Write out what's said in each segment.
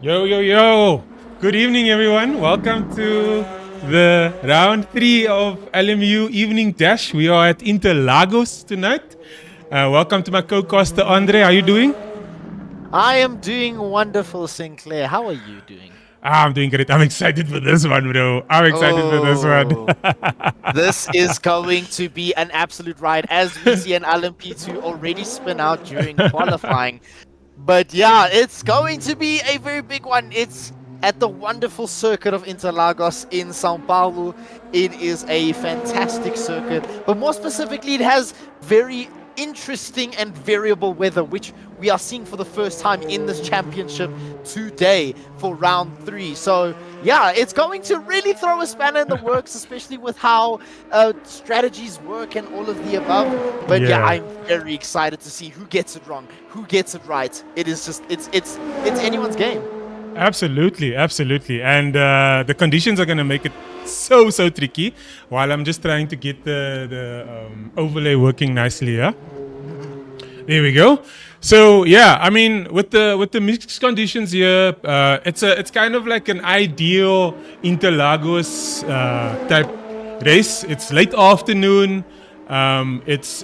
Yo, yo, yo! Good evening, everyone. Welcome to the round 3 of LMU Evening Dash. We are at Interlagos tonight. Welcome to my co-caster, Andre. How are you doing? I am doing wonderful, Sinclair. How are you doing? I'm doing great. I'm excited for this one, bro. I'm excited for this one. This is going to be an absolute ride, as we see an LMP2 already spin out during qualifying. But yeah, it's going to be a very big one. It's at the wonderful circuit of Interlagos in Sao Paulo. It is a fantastic circuit, but more specifically, it has very interesting and variable weather, which we are seeing for the first time in this championship today for round 3. So yeah, it's going to really throw a spanner in the works, especially with how strategies work and all of the above. But yeah, I'm very excited to see who gets it wrong, who gets it right. It is just it's anyone's game. Absolutely, absolutely. And the conditions are going to make it so tricky, while I'm just trying to get the overlay working nicely. Yeah, there we go. So yeah, I mean, with the mixed conditions here, it's kind of like an ideal Interlagos type race. It's late afternoon. It's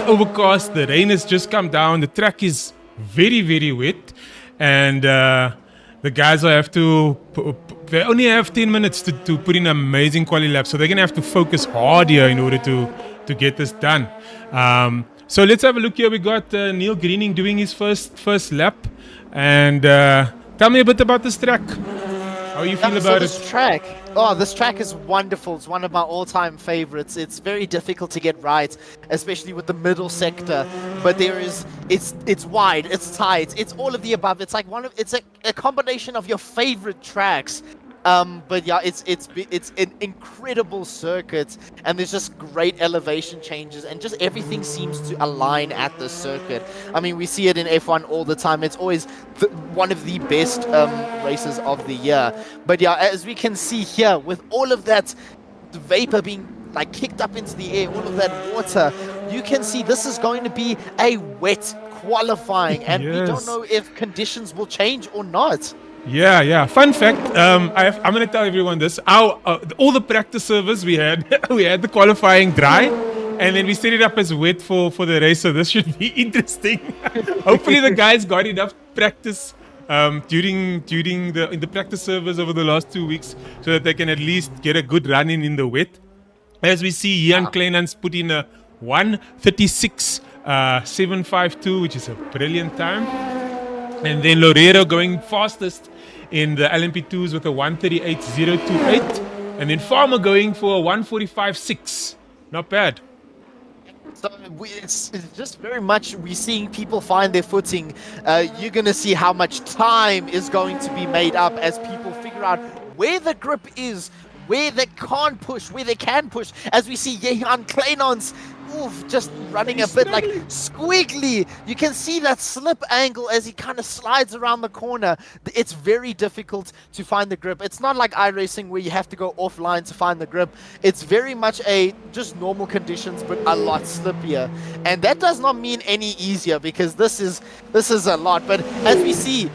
overcast. The rain has just come down. The track is very wet, and the guys will have to. They only have 10 minutes to put in an amazing quali lap, so they're gonna have to focus hard here in order to get this done. So let's have a look here. We got Neil Greening doing his first lap, and tell me a bit about this track. How you feel about it? This track is wonderful. It's one of my all-time favorites. It's very difficult to get right, especially with the middle sector. But it's wide, it's tight, it's all of the above. It's like it's a combination of your favorite tracks. But yeah, it's an incredible circuit, and there's just great elevation changes, and just everything seems to align at the circuit. I mean, we see it in F1 all the time. It's always one of the best races of the year. But yeah, as we can see here, with all of that vapor being like kicked up into the air, all of that water, you can see this is going to be a wet qualifying, and we don't know if conditions will change or not. Yeah. Fun fact, I'm going to tell everyone this. All the practice servers we had, we had the qualifying dry, and then we set it up as wet for the race, so this should be interesting. Hopefully the guys got enough practice during the practice servers over the last 2 weeks, so that they can at least get a good run in the wet. As we see, Jan Kleinans put in a 1:36.752, which is a brilliant time. And then Loureiro going fastest in the LMP2s with a 1:38.028. And then Farmer going for a 1:45.6. Not bad. So it's just very much we're seeing people find their footing. You're going to see how much time is going to be made up as people figure out where the grip is, where they can't push, where they can push. As we see Jan Kleinans just running a bit like squiggly. You can see that slip angle as he kind of slides around the corner. It's very difficult to find the grip. It's not like iRacing where you have to go offline to find the grip. It's very much just normal conditions, but a lot slippier. And that does not mean any easier, because this is a lot. But as we see,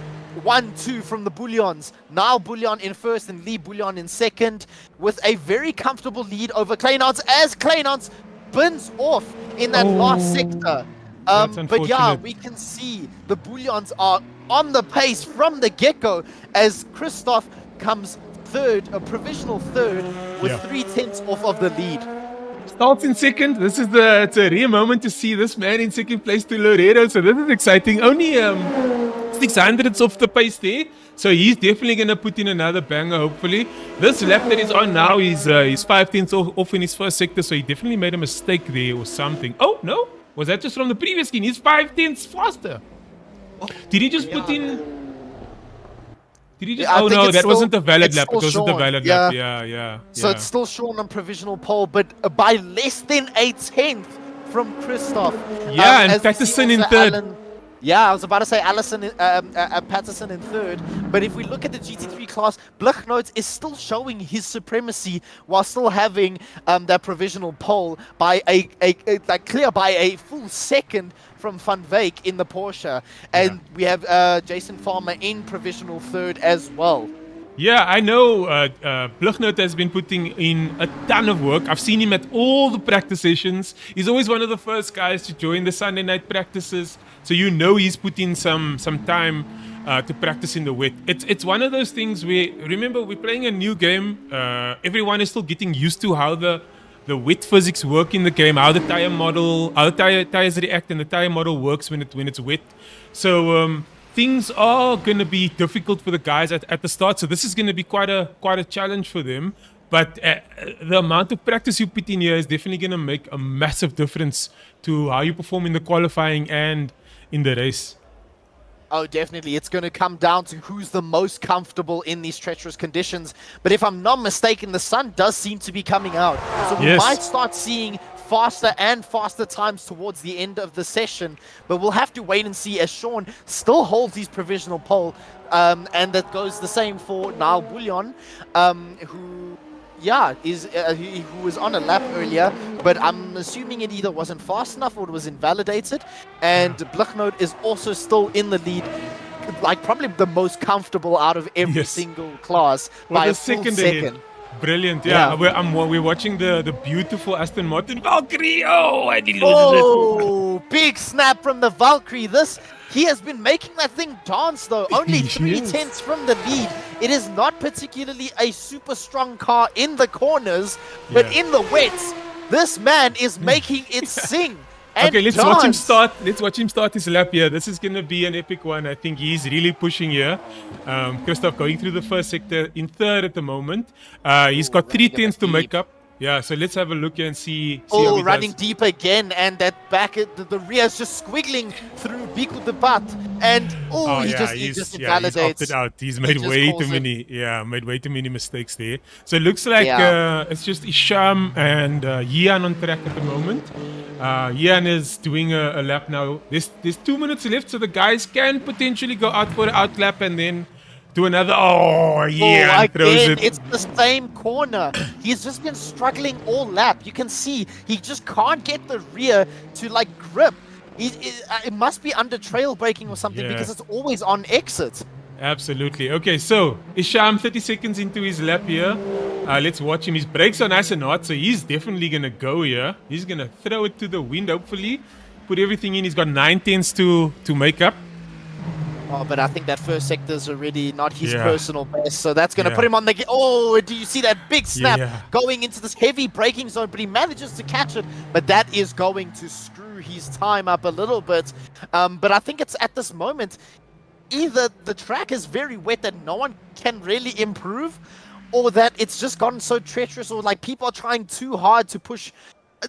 1-2 from the Bullions. Now Bullion in first and Lee Bullion in second with a very comfortable lead over Kleinans as Kleinans burns off in that last sector. That's But yeah, unfortunate. we can see the Bullions are on the pace from the get-go as Christoph comes third, a provisional third, with 3/10 off of the lead. Starts in second. This is it's a rare moment to see this man in second place to Loredo. So this is exciting. Only 600ths off the pace there. So he's definitely going to put in another banger, hopefully. This lap that is on now is 5/10 off in his first sector. So he definitely made a mistake there or something. Oh, no. Was that just from the previous skin? He's 5/10 faster. Did he just put in... Did he just... I oh, think no, it's that still- wasn't a valid it's lap. It still wasn't a Sean. valid Yeah. lap. Yeah. So it's still Sean on provisional pole, but by less than 1/10 from Christoph. Yeah, and as we see Patterson in also third. Yeah, I was about to say Patterson in third. But if we look at the GT3 class, Bluchnotes is still showing his supremacy while still having that provisional pole by like clear by a full second from Van Wyk in the Porsche. And we have Jason Farmer in provisional third as well. Yeah, I know Bluchnote has been putting in a ton of work. I've seen him at all the practice sessions. He's always one of the first guys to join the Sunday night practices. So you know he's put in some time to practice in the wet. It's one of those things where, remember, we're playing a new game. Everyone is still getting used to how the wet physics work in the game, how the tire model, how the tires react and the tire model works when it's wet. So things are going to be difficult for the guys at the start. So this is going to be quite a challenge for them. But the amount of practice you put in here is definitely going to make a massive difference to how you perform in the qualifying and in the race. Oh, definitely. It's going to come down to who's the most comfortable in these treacherous conditions. But if I'm not mistaken, the sun does seem to be coming out. So we might start seeing faster and faster times towards the end of the session. But we'll have to wait and see as Sean still holds his provisional pole. And that goes the same for Niall Bullion, who... yeah, who was on a lap earlier, but I'm assuming it either wasn't fast enough or it was invalidated. And Bluchnote is also still in the lead, like probably the most comfortable out of every single class by a full second. Brilliant, yeah. We're watching the beautiful Aston Martin Valkyrie. Oh, and he loses Oh, big snap from the Valkyrie. He has been making that thing dance though. Only 3/10 from the lead. It is not particularly a super strong car in the corners, but in the wets, this man is making it sing. Okay, let's watch him start. Let's watch him start his lap here. This is going to be an epic one. I think he's really pushing here. Christoph going through the first sector in third at the moment. He's got 3/10 to make up. Yeah, so let's have a look here and see how he running does. deep again, and that back at the rear is just squiggling through Bico de Bat, and he just invalidates. He's opted out. He's made way too many mistakes there. So it looks like it's just Isham and Yian on track at the moment. Yian is doing a lap now. There's 2 minutes left, so the guys can potentially go out for an out lap and then do another. Throws it. It's the same corner. He's just been struggling all lap. You can see he just can't get the rear to like grip. It must be under trail braking or something because it's always on exit. Absolutely. Okay, so Isham 30 seconds into his lap here. Let's watch him. His brakes are nice and hot, so he's definitely going to go here. He's going to throw it to the wind, hopefully. Put everything in. He's got 9/10 to make up. Oh, but I think that first sector is already not his personal best, so that's going to put him on the... Oh, do you see that big snap going into this heavy braking zone? But he manages to catch it, but that is going to screw his time up a little bit. But I think it's at this moment, either the track is very wet that no one can really improve, or that it's just gotten so treacherous, or like people are trying too hard to push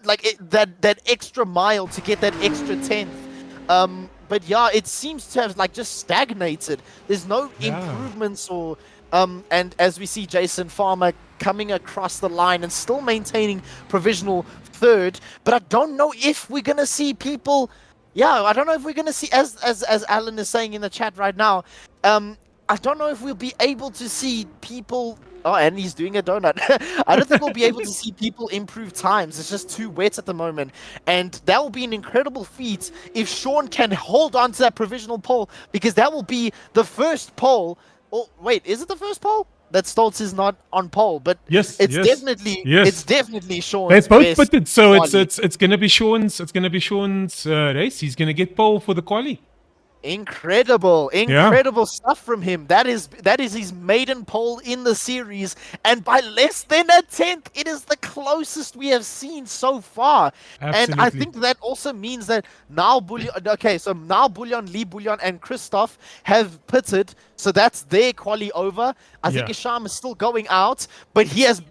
like that extra mile to get that extra 10th. But yeah, it seems to have like just stagnated. There's no improvements or and as we see Jason Farmer coming across the line and still maintaining provisional third. But I don't know if we're gonna see people. Yeah, I don't know if we're gonna see as Alan is saying in the chat right now. I don't know if we'll be able to see people Oh, and he's doing a donut. I don't think we'll be able to see people improve times. It's just too wet at the moment. And that will be an incredible feat if Sean can hold on to that provisional pole, because that will be the first pole. Oh, wait, is it the first pole? That Stoltz is not on pole, but Yes, it's yes, definitely yes. it's definitely Sean's They both best put it, so quali. it's gonna be Sean's race. He's gonna get pole for the quali. Incredible stuff from him. That is his maiden pole in the series, and by less than a tenth, it is the closest we have seen so far. Absolutely. And I think that also means that now Bullion, okay, so now Bullion, Lee Bullion, and Christoph have pitted, so that's their quali over. I think Isham is still going out, but he has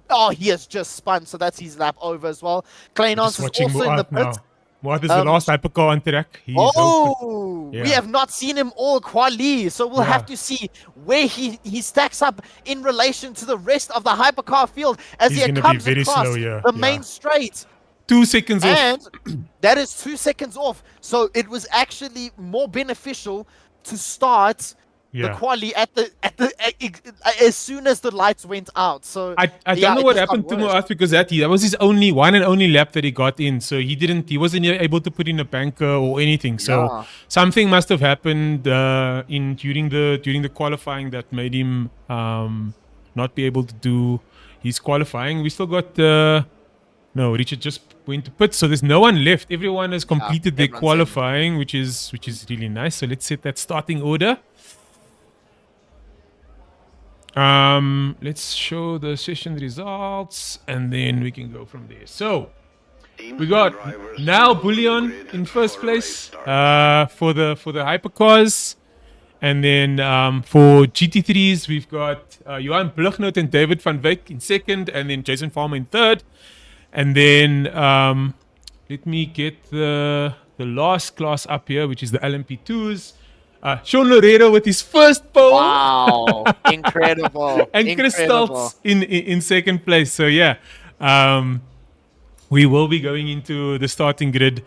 just spun, so that's his lap over as well. Kleinans is also in the pit. What is the last hypercar on track? We have not seen him all quali, so we'll have to see where he stacks up in relation to the rest of the hypercar field as he comes across the main straight. 2 seconds off. And that is 2 seconds off. So it was actually more beneficial to start the quali as soon as the lights went out. So I don't know what happened to Moaz, because that was his one and only lap that he got in. So he wasn't able to put in a banker or anything. So something must have happened during the qualifying that made him not be able to do his qualifying. We still got no, Richard just went to pit, so there's no one left. Everyone has completed their qualifying, which is really nice. So let's set that starting order. Let's show the session results, and then we can go from there. So we got now Bullion in first place for the hypercars, and then for GT3s we've got Johan Blichnout and David van Wyk in second, and then Jason Farmer in third, and then let me get the last class up here, which is the LMP2s. Sean Loredo with his first pole. Wow, incredible. And Chris Stoltz in second place. So yeah, we will be going into the starting grid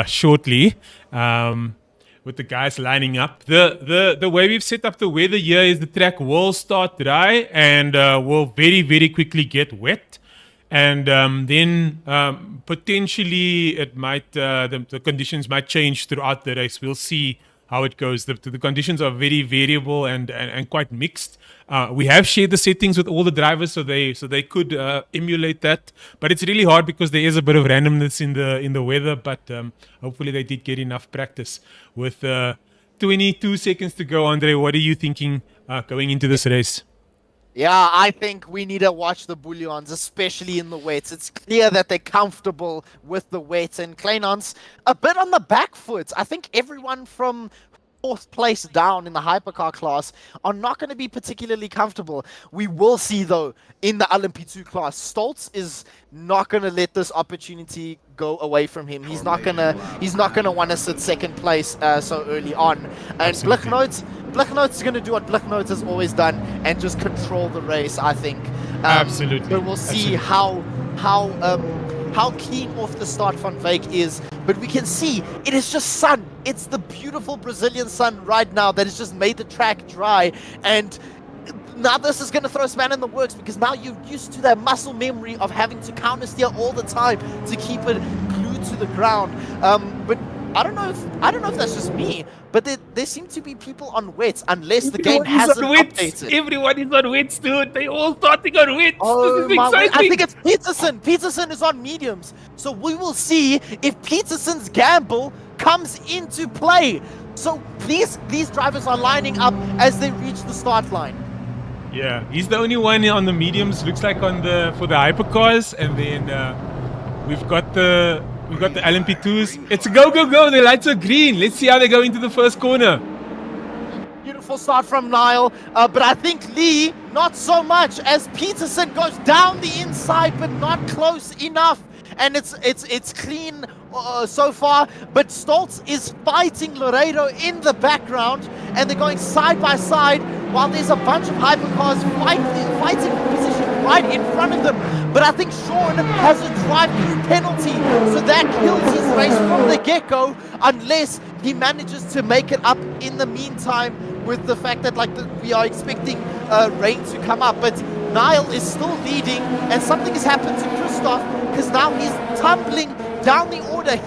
shortly with the guys lining up. The way we've set up the weather here is the track will start dry and will very, very quickly get wet. And then potentially it might the conditions might change throughout the race. We'll see how it goes. The conditions are very variable and quite mixed. We have shared the settings with all the drivers, so they could emulate that. But it's really hard because there is a bit of randomness in the weather. But hopefully they did get enough practice. With 22 seconds to go, Andre, what are you thinking going into this race? Yeah, I think we need to watch the Bullions, especially in the wets. It's clear that they're comfortable with the wets, and Kleinans a bit on the back foot. I think everyone from fourth place down in the hypercar class are not going to be particularly comfortable. We will see, though, in the LMP2 class, Stoltz is not going to let this opportunity go away from him. He's not gonna want to sit second place so early on. And Blichnout is going to do what Blichnout has always done and just control the race, I think. Absolutely. But we'll see how clean off the start Van Wyk is. But we can see it is just sun. It's the beautiful Brazilian sun right now that has just made the track dry. And now this is going to throw a span in the works, because now you're used to that muscle memory of having to counter steer all the time to keep it glued to the ground. But I don't know if that's just me, but there seem to be people on wets, unless the game hasn't updated. Everyone is on wets, dude. They all starting on wets. Oh, this is exciting. I think it's Peterson. Peterson is on mediums. So we will see if Peterson's gamble comes into play. So these drivers are lining up as they reach the start line. Yeah, he's the only one on the mediums, looks like, for the hypercars, and then we've got the LMP2s. It's a go, go, go. The lights are green. Let's see how they go into the first corner. Beautiful start from Niall, but I think Lee, not so much, as Peterson goes down the inside, but not close enough. And it's clean so far, but Stoltz is fighting Laredo in the background, and they're going side by side while there's a bunch of hypercars fighting for position right in front of them. But I think Sean has a drive-through penalty, so that kills his race from the get-go, unless he manages to make it up in the meantime, with the fact that we are expecting rain to come up. But Niall is still leading, and something has happened to Christoph, because now he's tumbling down the order.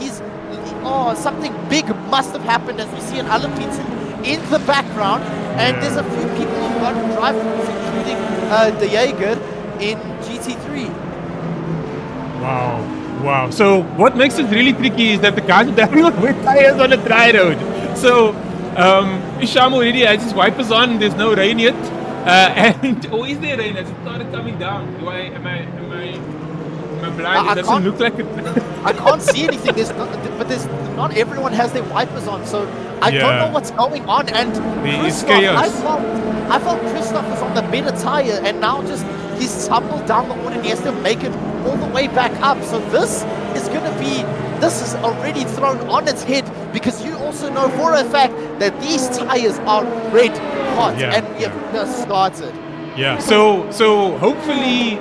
Something big must have happened, as we see an LMDh in the background, and there's a few people who've got drive-throughs, including De Jager in GT3. Wow. So what makes it really tricky is that the guys are driving on wet tires on a dry road. So Isham already has his wipers on. There's no rain yet, or is there rain? Has it started coming down? Am I blind? It doesn't look like it. I can't see anything. But not everyone has their wipers on, so I don't know what's going on. And I felt Christoph was on the better tire, and now he's tumbled down the order and he has to make it all the way back up. So this is already thrown on its head, because you also know for a fact that these tires are red hot, and we have just started. Yeah, so hopefully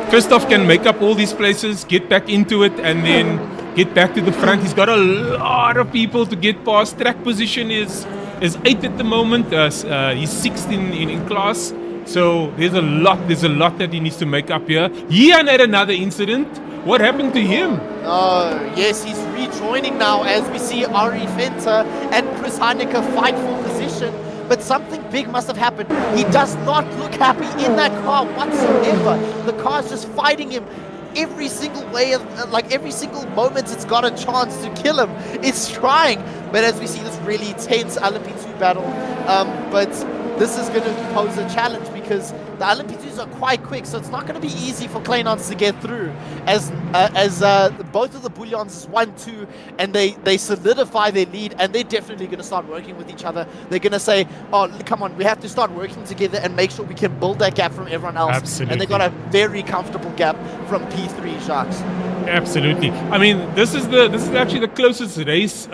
Christoph can make up all these places, get back into it, and then get back to the front. He's got a lot of people to get past. Track position is 8 at the moment. He's 6th in class. So there's a lot that he needs to make up here. Ian had another incident. What happened to him? Oh, yes, he's rejoining now, as we see Ari Venter and Chris Heineke fight for position. But something big must have happened. He does not look happy in that car whatsoever. The car's just fighting him every single way, every single moment it's got a chance to kill him. It's trying. But as we see this really tense LMP2 battle, but this is going to pose a challenge, because the LMP2s are quite quick, so it's not going to be easy for Kleinans to get through, as both of the Bouillons is 1-2, and they solidify their lead, and they're definitely going to start working with each other. They're going to say, oh, come on, we have to start working together and make sure we can build that gap from everyone else. Absolutely. And they got a very comfortable gap from P3, Jacques. Absolutely. I mean, this is actually the closest race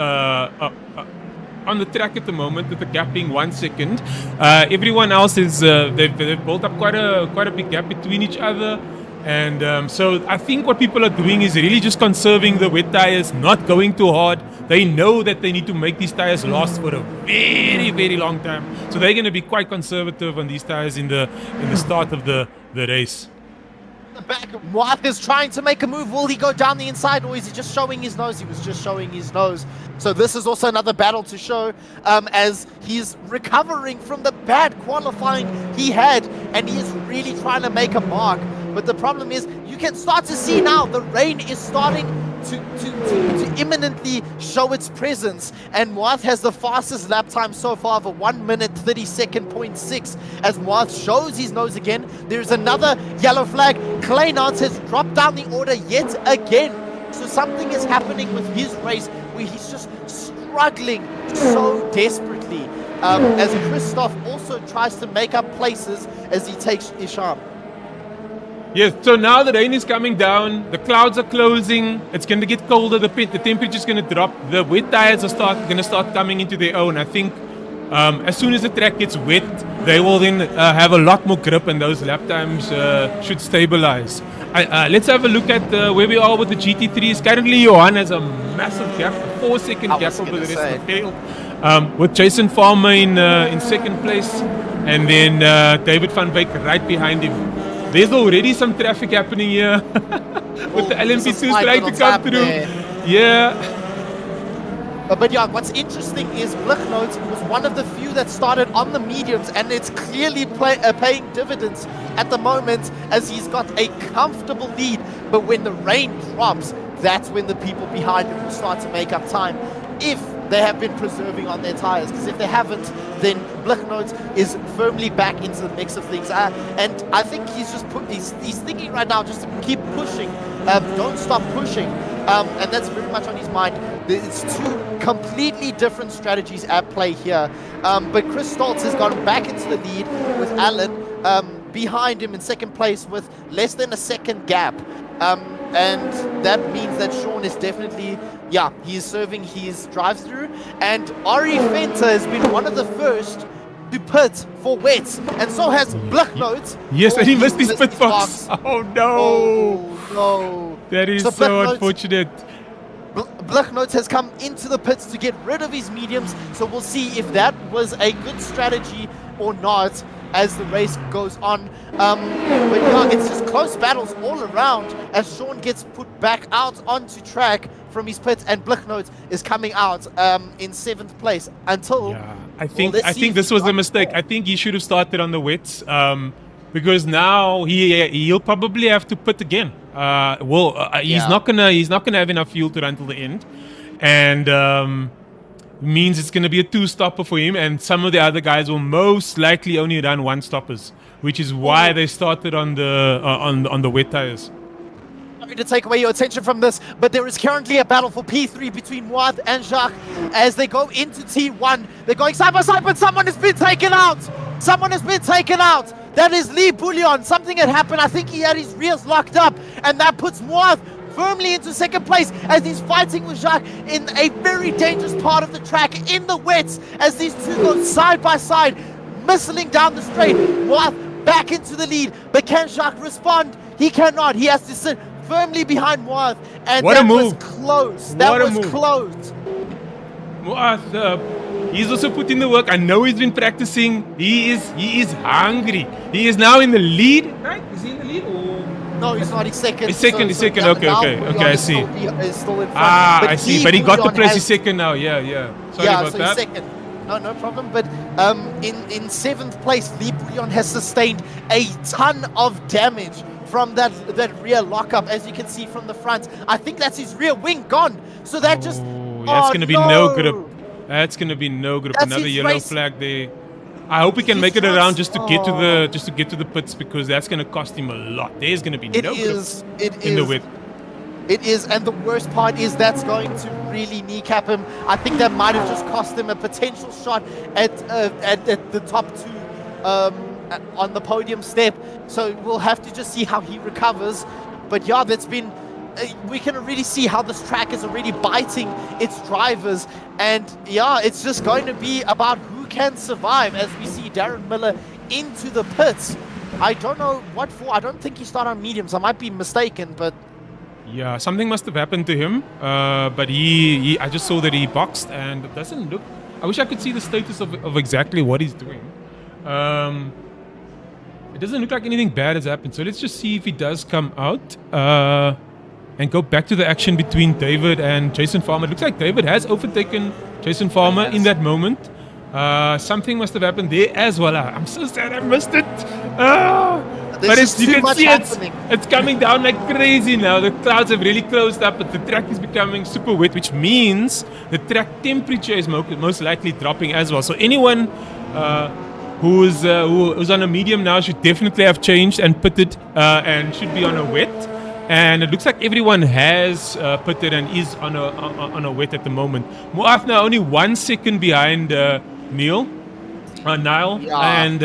on the track at the moment, with the gap being 1 second. Everyone else is they've built up quite a big gap between each other, and so I think what people are doing is really just conserving the wet tires, not going too hard. They know that they need to make these tires last for a very, very long time, so they're going to be quite conservative on these tires in the start of the race. The back, Moat is trying to make a move. Will he go down the inside, or is he just showing his nose? He was just showing his nose. So this is also another battle to show, as he's recovering from the bad qualifying he had, and he is really trying to make a mark. But the problem is, you can start to see now the rain is starting to imminently show its presence, and Moat has the fastest lap time so far of a 1:30.6. As Moat shows his nose again, there's another yellow flag. Kleinans has dropped down the order yet again. So something is happening with his race, where he's just struggling so desperately, as Christoph also tries to make up places as he takes Isham. Yes, so now the rain is coming down, the clouds are closing, it's going to get colder, the temperature is going to drop, the wet tires are going to start coming into their own. I think as soon as the track gets wet, they will then have a lot more grip, and those lap times should stabilize. Let's have a look at where we are with the GT3s. Currently, Johan has a massive gap, a 4-second gap over the rest of the field, with Jason Farmer in second place, and then David van Wyk right behind him. There's already some traffic happening here with the LMP2s trying to come through. Yeah. But yeah, what's interesting is Blichnoot was one of the few that started on the mediums, and it's clearly paying dividends at the moment, as he's got a comfortable lead. But when the rain drops, that's when the people behind him will start to make up time, if they have been preserving on their tires. Because if they haven't, then Blichnoot is firmly back into the mix of things. And I think he's just he's thinking right now just to keep pushing, don't stop pushing. And that's very much on his mind. It's two completely different strategies at play here. But Chris Stoltz has gone back into the lead with Alan behind him in second place with less than a second gap. And that means that Sean is definitely, he's serving his drive-through. And Ari Venter has been one of the first to pit for wets, and so has Blichnoot. Yes, and he missed his pit box. Oh no! Oh no! That is so unfortunate. Blichnoot has come into the pits to get rid of his mediums, so we'll see if that was a good strategy or not. as the race goes on. But yeah, it's just close battles all around as Sean gets put back out onto track from his pit, and Blicknote is coming out in 7th place until. Yeah, I think this was a mistake. I think he should have started on the wets, because now he'll probably have to pit again. He's not gonna have enough fuel to run till the end, and means it's gonna be a 2-stopper for him. And some of the other guys will most likely only run 1-stoppers, which is why they started on the wet tires. To take away your attention from this, but there is currently a battle for P3 between Moat and Jacques as they go into T1. They're going side by side, but someone has been taken out. Someone has been taken out. That is Lee Bouillon. Something had happened. I think he had his rears locked up, and that puts Moat firmly into 2nd place as he's fighting with Jacques in a very dangerous part of the track in the wets as these two go side by side, missling down the straight. Moat back into the lead, but can Jacques respond? He cannot. He has to sit firmly behind Moat, and what that a move. was close. That was close. Moat, he's also put in the work. I know he's been practicing. He is hungry. He is now in the lead. Right? Is he in the lead? Or? No, he's not. He's second. He's second. Okay, I see. Is still in front. I see. But he got to place his second now. Yeah. Sorry about so that. He's second. No problem. But in 7th place, Lee Bouillon has sustained a ton of damage from that rear lockup, as you can see from the front. I think that's his rear wing gone. So that that's going to be no grip. That's going to be no grip. That's another yellow flag there. I hope he can make it around just to get to the pits, because that's going to cost him a lot. There's going to be no grip in the wet. It is, and the worst part is that's going to really kneecap him. I think that might have just cost him a potential shot at the top 2 on the podium step. So we'll have to just see how he recovers. But yeah, that's been we can already see how this track is already biting its drivers, and yeah, it's just going to be about who can survive as we see Darren Miller into the pits. I don't know what for. I don't think he started on mediums. I might be mistaken, but yeah, something must have happened to him. But I just saw that he boxed, and it doesn't look. I wish I could see the status of exactly what he's doing. It doesn't look like anything bad has happened. So let's just see if he does come out and go back to the action between David and Jason Farmer. It looks like David has overtaken Jason Farmer in that moment. Something must have happened there as well. I'm so sad I missed it. But you can see it's coming down like crazy now. The clouds have really closed up, but the track is becoming super wet, which means the track temperature is most likely dropping as well. So anyone who's on a medium now should definitely have changed and pitted and should be on a wet. And it looks like everyone has pitted and is on a wet at the moment. Moaf now only 1 second behind Niall, and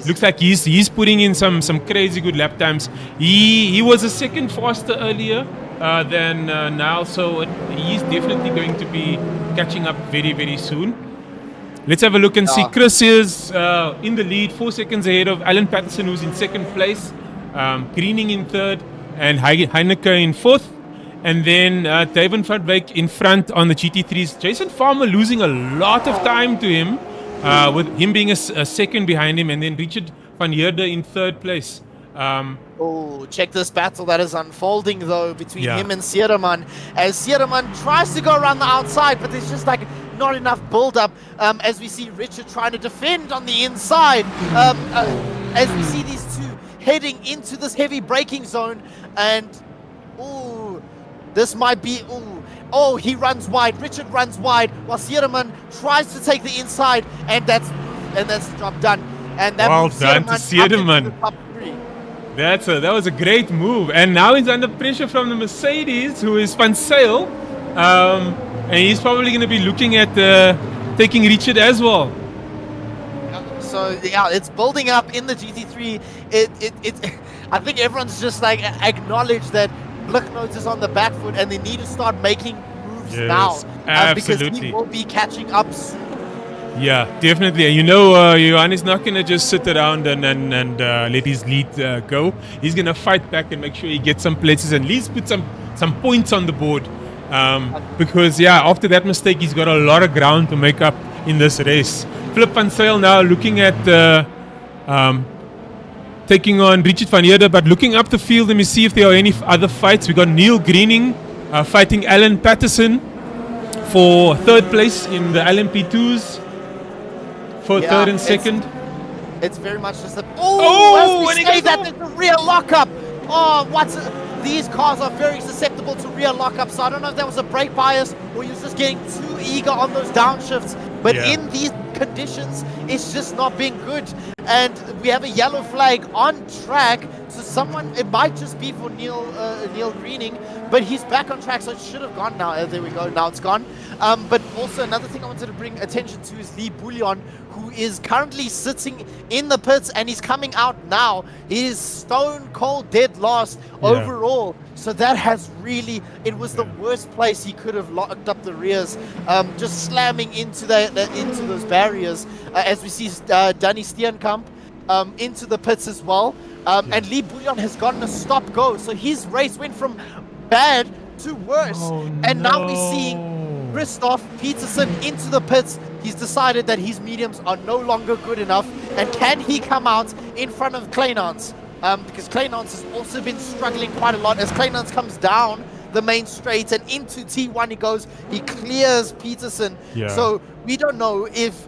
looks like he's putting in some crazy good lap times. He was a second faster earlier than Niall, so he's definitely going to be catching up very, very soon. Let's have a look and see. Chris is in the lead, 4 seconds ahead of Alan Patterson, who's in second place, Greening in third, and Heineke in fourth. And then David van Wyk in front on the GT3s. Jason Farmer losing a lot of time to him, with him being a second behind him, and then Richard van Heerde in third place. Check this battle that is unfolding though between him and Siereman, as Siereman tries to go around the outside, but there's just like not enough build-up, as we see Richard trying to defend on the inside, as we see these two heading into this heavy braking zone, and this might be he runs wide. Richard runs wide while Siereman tries to take the inside, and that's the job done. And that well done to Siereman. That was a great move, and now he's under pressure from the Mercedes, who is Van Zyl, and he's probably going to be looking at taking Richard as well. So yeah, it's building up in the GT3. I think everyone's just like acknowledged that Blicknote is on the back foot, and they need to start making moves now, because he will be catching up soon. Yeah, definitely. You know, Johan is not going to just sit around and let his lead go. He's going to fight back and make sure he gets some places and at least put some points on the board. Because, after that mistake, he's got a lot of ground to make up in this race. Flip van Zyl now looking at taking on Richard van Heerden. But looking up the field, let me see if there are any other fights. We got Neil Greening fighting Alan Patterson for third place in the LMP2s for third and second. It's very much just a... Oh, as we say that, there's a rear lockup. Oh, these cars are very susceptible to rear lockup, so I don't know if that was a brake bias or he was just getting too eager on those downshifts. But in these conditions, it's just not being good. And we have a yellow flag on track, so it might just be for Neil Greening, but he's back on track, so it should have gone now. There we go, now it's gone. But also another thing I wanted to bring attention to is Lee Bouillon, who is currently sitting in the pits, and he's coming out now. He is stone cold dead last overall. So that has really, it was the worst place he could have locked up the rears, just slamming into into those barriers. As we see Danny Steenkamp into the pits as well. And Lee Bouillon has gotten a stop-go, so his race went from bad to worse. And now we're seeing Christoph Peterson into the pits. He's decided that his mediums are no longer good enough, and can he come out in front of Kleinans? Because Kleinans has also been struggling quite a lot. As Kleinans comes down the main straight and into T1 he goes, he clears Peterson. So we don't know if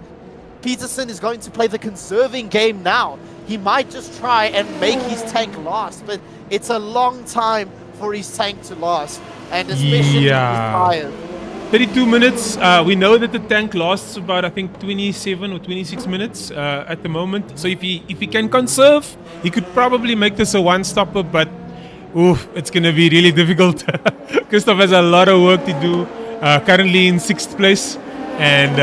Peterson is going to play the conserving game now. He might just try and make his tank last, but it's a long time for his tank to last, and especially with his tires. 32 minutes. We know that the tank lasts about, I think, 27 or 26 minutes at the moment. So if he can conserve, he could probably make this a one-stopper, but it's going to be really difficult. Christoph has a lot of work to do. Currently in 6th place. And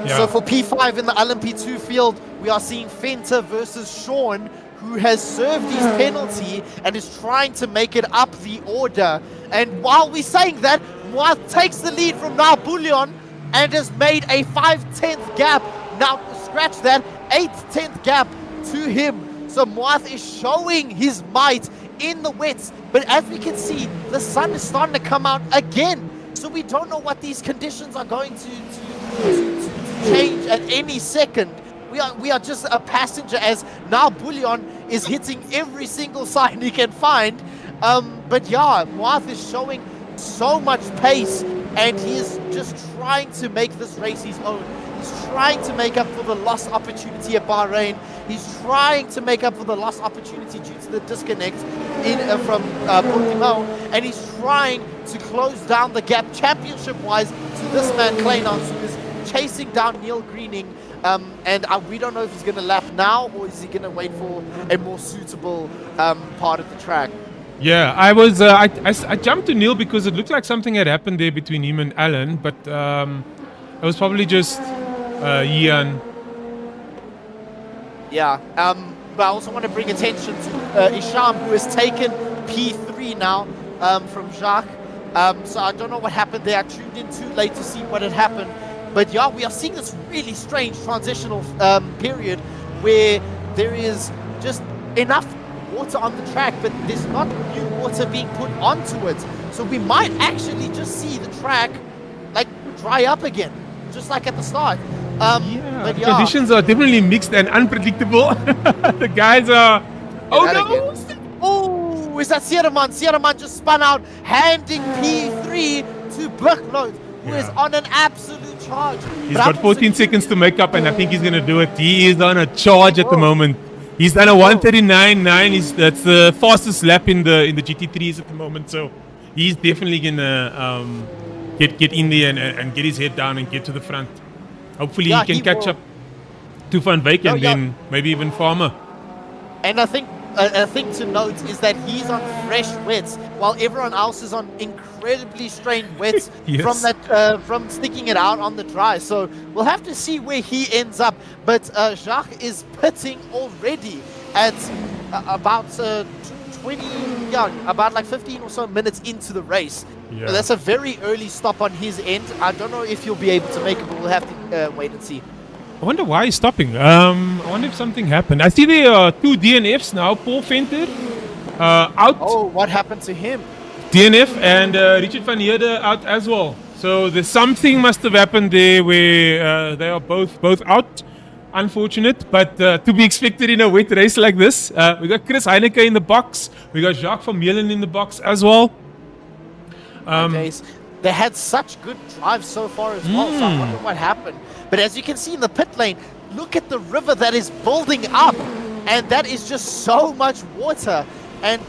so for P5 in the LMP2 field, we are seeing Fenter versus Sean, who has served his penalty and is trying to make it up the order. And while we're saying that, Moat takes the lead from now Bouillon and has made a 5/10 gap. Now, scratch that, 8/10 gap to him. So Moat is showing his might in the wets. But as we can see, the sun is starting to come out again. So we don't know what these conditions are going to change at any second. We are just a passenger, as now Bouillon is hitting every single sign he can find. But yeah, Moat is showing so much pace, and he is just trying to make this race his own. He's trying to make up for the lost opportunity at Bahrain. He's trying to make up for the lost opportunity due to the disconnect from Portimao, and he's trying to close down the gap championship-wise to this man Kleinans, who is chasing down Neil Greening. And we don't know if he's going to lap now, or is he going to wait for a more suitable part of the track. Yeah, I jumped to Neil because it looked like something had happened there between him and Alan, but it was probably just Ian. Yeah, but I also want to bring attention to Isham, who has taken P3 now from Jacques. So I don't know what happened there. I tuned in too late to see what had happened. But yeah, we are seeing this really strange transitional period where there is just enough water on the track, but there's not new water being put onto it. So we might actually just see the track like dry up again, just like at the start. But yeah, conditions are definitely mixed and unpredictable. The guys are... Oh, is that Sierraman? Sierraman just spun out, handing P3 to Buckload, who is on an absolute charge. He's got 14 seconds to make up, and I think he's going to do it. He is on a charge at the moment. He's done a 1:39.9. That's the fastest lap in the GT3s at the moment. So he's definitely going to get in there and get his head down and get to the front. Hopefully he can catch up to Van Wyk and then maybe even Farmer. And I think a thing to note is that he's on fresh wets, while everyone else is on incredibly strained wets from sticking it out on the dry. So we'll have to see where he ends up. But Jacques is pitting already at about 15 or so minutes into the race. So that's a very early stop on his end. I don't know if he'll be able to make it, but we'll have to wait and see. I wonder why he's stopping. I wonder if something happened. I see there are 2 DNFs now. Paul Venter out. Oh, what happened to him? DNF and Richard van Heerden out as well. So there's something must have happened there where they are both out. Unfortunate, but to be expected in a wet race like this. We got Chris Heineke in the box. We got Jacques van Meulen in the box as well. They had such good drives so far as well, so I wonder what happened. But as you can see in the pit lane, look at the river that is building up, and that is just so much water. And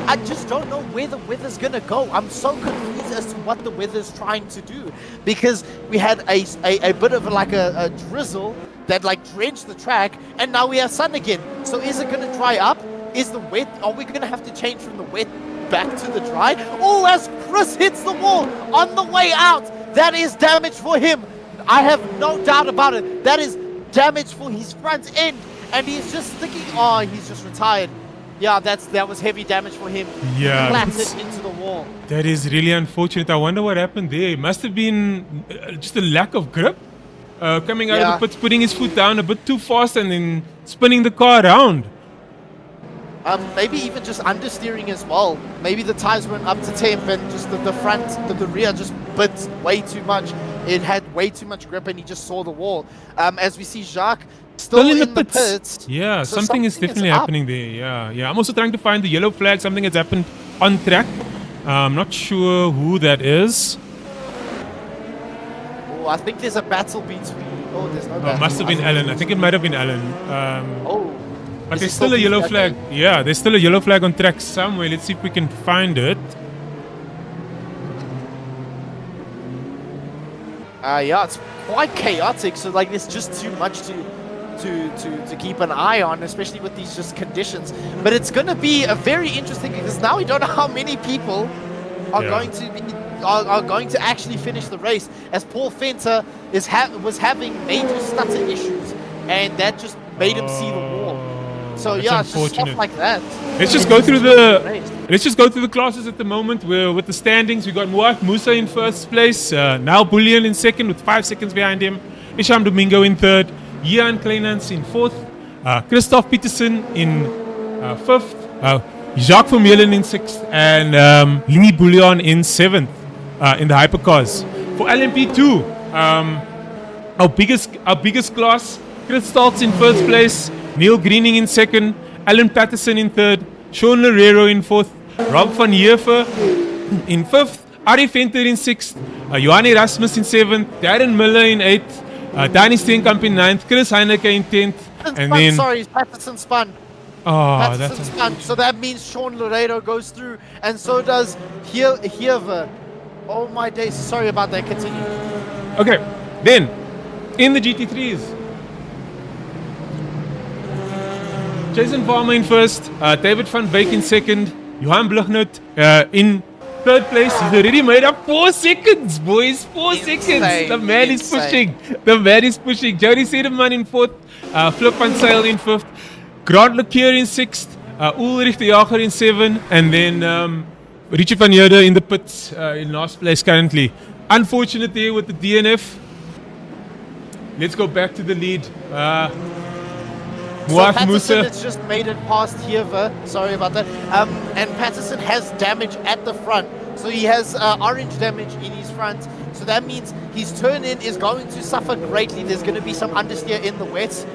I just don't know where the weather's gonna go. I'm so confused as to what the weather's trying to do, because we had a bit of like a drizzle that like drenched the track, and now we have sun again. So is it gonna dry up? Is the wet? Are we gonna have to change from the wet back to the dry? Oh, as Chris hits the wall on the way out, that is damage for him. I have no doubt about it. That is damage for his front end, and he's just thinking, oh, he's just retired. Yeah, that was heavy damage for him. Yeah, Flattened into the wall. That is really unfortunate. I wonder what happened there. It must have been just a lack of grip. Coming out of the pits, putting his foot down a bit too fast and then spinning the car around. Maybe even just understeering as well. Maybe the tires weren't up to temp and just the front, the rear just bit way too much. It had way too much grip and he just saw the wall. As we see Jacques still in the pits. Yeah, so something is definitely happening there. Yeah. I'm also trying to find the yellow flag. Something has happened on track. I'm not sure who that is. Oh, I think there's a battle between... Oh, there's no battle. It must have been Alan. I think it might have been Alan. But there's still a yellow flag. Yeah, there's still a yellow flag on track somewhere. Let's see if we can find it. Yeah, it's quite chaotic. So like, there's just too much to keep an eye on, especially with these just conditions. But it's going to be a very interesting, because now we don't know how many people are going to actually finish the race, as Paul Fenter was having major stutter issues, and that just made him see the wall. So yeah, it's just stuff like that. Let's just go through the classes at the moment. We're with the standings. We got Muat Musa in first place, now Bullion in second with 5 seconds behind him. Isham Domingo in third, Ian Kleinans in fourth, Christoph Peterson in fifth, Jacques van Meulen in sixth, and Lee Bullion in seventh in the Hypercars. For LMP2, our biggest class, Chris Stoltz in first place, Neil Greening in second, Alan Patterson in third, Sean Lerero in fourth, Rob van Heerfer in fifth, Arie Venter in sixth, Johan Erasmus in seventh, Darren Miller in eighth, Danny Steenkamp in ninth, Chris Heineke in 10th, Sorry, Patterson spun. Oh, Patterson spun. So that means Sean Lerero goes through, and so does Heerver. Oh my days, sorry about that, continue. Okay, then, in the GT3s, Jason Farmer in first, David van Beek in second, Johan Blugnoot in third place. He's already made up 4 seconds, boys. 4 seconds. The man is pushing. Jody Sedeman in fourth, Flip van Zyl in fifth, Grant Leclerc in sixth, Ulrich de Jager in seventh, and then Richie van Heerde in the pits in last place currently. Unfortunate there with the DNF. Let's go back to the lead. So Patterson has just made it past Heerver. Sorry about that. And Patterson has damage at the front. So he has orange damage in his front. So that means his turn-in is going to suffer greatly. There's going to be some understeer in the wets,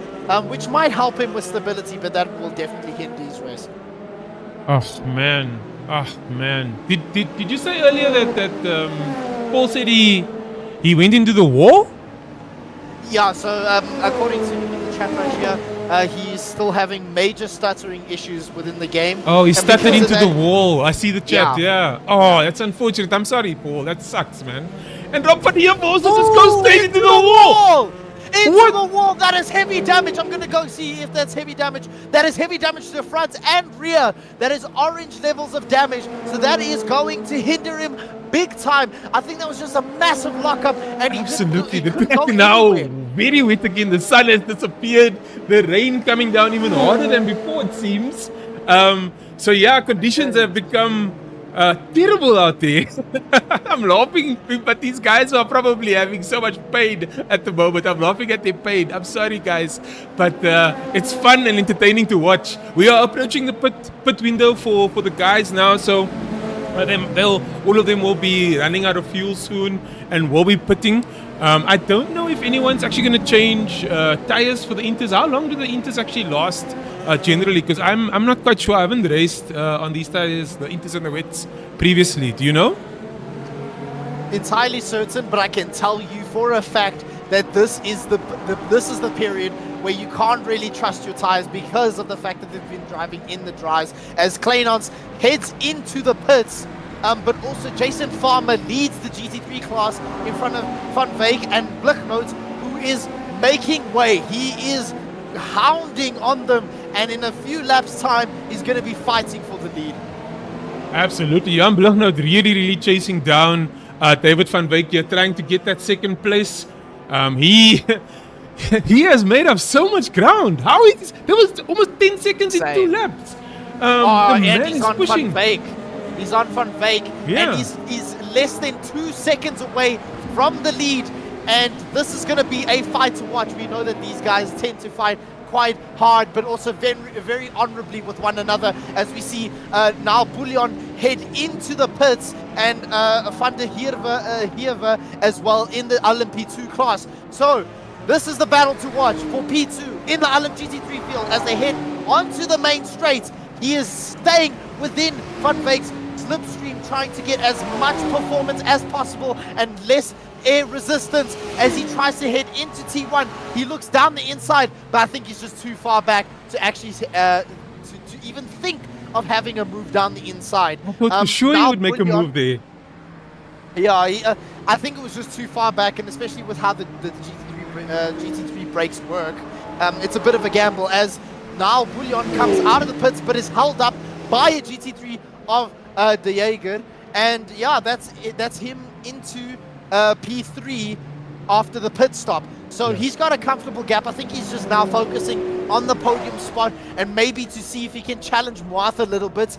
which might help him with stability, but that will definitely hinder his race. Oh, man. Did you say earlier that Paul said he went into the wall? Yeah, so according to him in the chat right here, he's still having major stuttering issues within the game. Oh, he stuttered into the wall. I see the chat, yeah. Oh, that's unfortunate. I'm sorry, Paul. That sucks, man. And Rob van Heerfer also just goes straight into the wall. Into the wall. That is heavy damage. I'm going to go see if that's heavy damage. That is heavy damage to the front and rear. That is orange levels of damage. So that is going to hinder him big time. I think that was just a massive lockup. And absolutely. The track now very wet again. The sun has disappeared. The rain coming down even harder than before, it seems. So yeah, conditions have become terrible out there. I'm laughing, but these guys are probably having so much pain at the moment. I'm laughing at their pain. I'm sorry, guys, but it's fun and entertaining to watch. We are approaching the pit window for the guys now, so All of them will be running out of fuel soon and will be pitting. I don't know if anyone's actually going to change tires for the Inters. How long do the Inters actually last generally? Because I'm not quite sure. I haven't raced on these tires, the Inters and the wets, previously. Do you know? Entirely certain, but I can tell you for a fact that this is the period where you can't really trust your tires because of the fact that they've been driving in the dries. As Kleinons heads into the pits, but also Jason Farmer leads the GT3 class in front of Van Wyk and Blichnoot, who is making way. He is hounding on them, and in a few laps' time, he's going to be fighting for the lead. Absolutely. Jan Blichnout really chasing down David Van Wyk here, trying to get that second place. He has made up so much ground. There was almost 10 seconds in 2 laps. And he's on Van Wyk. He's on Van Wyk, yeah. And he's less than 2 seconds away from the lead. And this is going to be a fight to watch. We know that these guys tend to fight quite hard, but also very honorably with one another, as we see now Bullion head into the pits and Van der Heerwe as well in the LMP2 class. So this is the battle to watch for P2 in the LMGT3 field as they head onto the main straight. He is staying within Van Wyk's slipstream, trying to get as much performance as possible and less air resistance as he tries to head into T1. He looks down the inside, but I think he's just too far back to actually to even think of having a move down the inside. I thought for sure he would make a move there. Yeah, I think it was just too far back, and especially with how the GT3 brakes work, it's a bit of a gamble as now Bullion comes out of the pits but is held up by a GT3 of De Jager, and yeah, that's him into P3 after the pit stop. So he's got a comfortable gap. I think he's just now focusing on the podium spot and maybe to see if he can challenge Moath a little bit.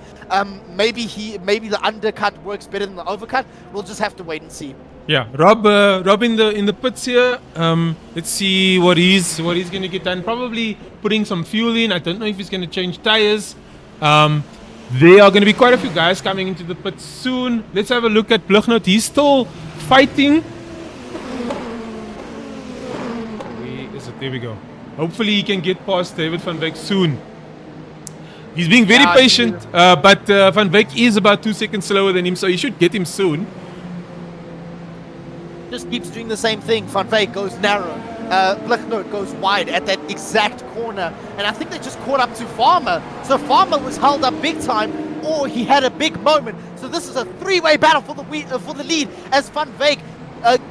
Maybe the undercut works better than the overcut. We'll just have to wait and see. Yeah, Rob in the pits here. Let's see what he's going to get done. Probably putting some fuel in. I don't know if he's going to change tires. There are going to be quite a few guys coming into the pits soon. Let's have a look at Blichnout. He's still fighting. Where is it? There we go. Hopefully he can get past David Van Wyk soon. He's being very patient, but Van Wyk is about 2 seconds slower than him, so he should get him soon. Just keeps doing the same thing. Van Wyk goes narrow. Blichnout goes wide at that exact corner, and I think they just caught up to Farmer. So Farmer was held up big time, or he had a big moment. So this is a three-way battle for the lead as Van Wyk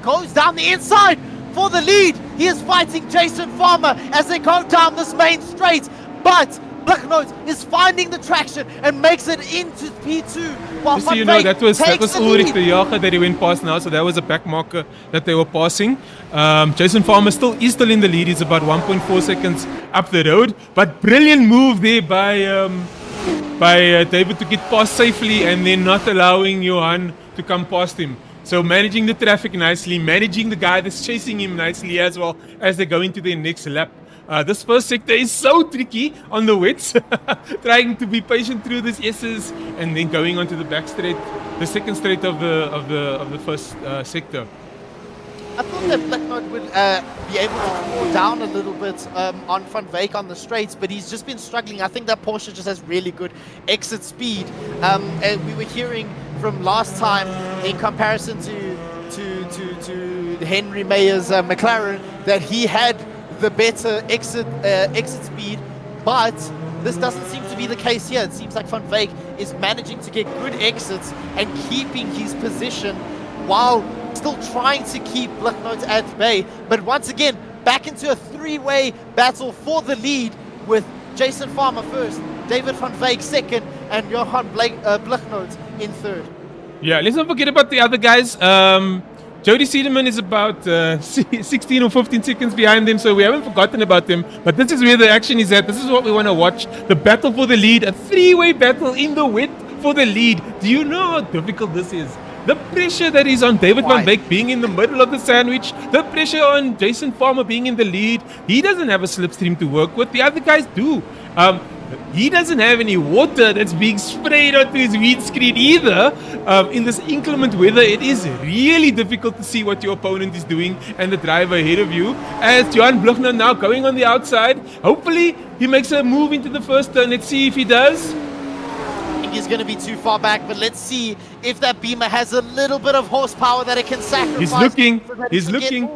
goes down the inside for the lead. He is fighting Jason Farmer as they go down this main straight, but Blichnout is finding the traction and makes it into P2. While Just so you know, that was Ulrich de Jager that he went past now, so that was a back marker that they were passing. Jason Farmer is still in the lead. He's about 1.4 seconds up the road, but brilliant move there by David to get past safely and then not allowing Johan to come past him. So managing the traffic nicely, managing the guy that's chasing him nicely as well as they go into their next lap. This first sector is so tricky on the wets, trying to be patient through these S's and then going onto the back straight, the second straight of the first sector. I thought that Blichnout would be able to cool down a little bit on Van Wyk on the straights, but he's just been struggling. I think that Porsche just has really good exit speed. And we were hearing from last time in comparison to Henry Mayer's McLaren that he had the better exit speed, but this doesn't seem to be the case here. It seems like Van Wyk is managing to get good exits and keeping his position while still trying to keep Blichnout at bay. But once again, back into a three-way battle for the lead with Jason Farmer first, David Van Wyk second, and Johan Blichnout in third. Yeah, let's not forget about the other guys. Jody Siedemann is about 16 or 15 seconds behind them, so we haven't forgotten about them. But this is where the action is at. This is what we want to watch. The battle for the lead, a three-way battle in the wet for the lead. Do you know how difficult this is? The pressure that is on David Van Wyk being in the middle of the sandwich, the pressure on Jason Farmer being in the lead. He doesn't have a slipstream to work with. The other guys do. he doesn't have any water that's being sprayed onto his windscreen either. In this inclement weather, it is really difficult to see what your opponent is doing and the driver ahead of you. As Johan Bluchner now going on the outside, hopefully he makes a move into the first turn. Let's see if he does. I think he's going to be too far back, but let's see if that Beamer has a little bit of horsepower that it can sacrifice. He's looking. He's looking.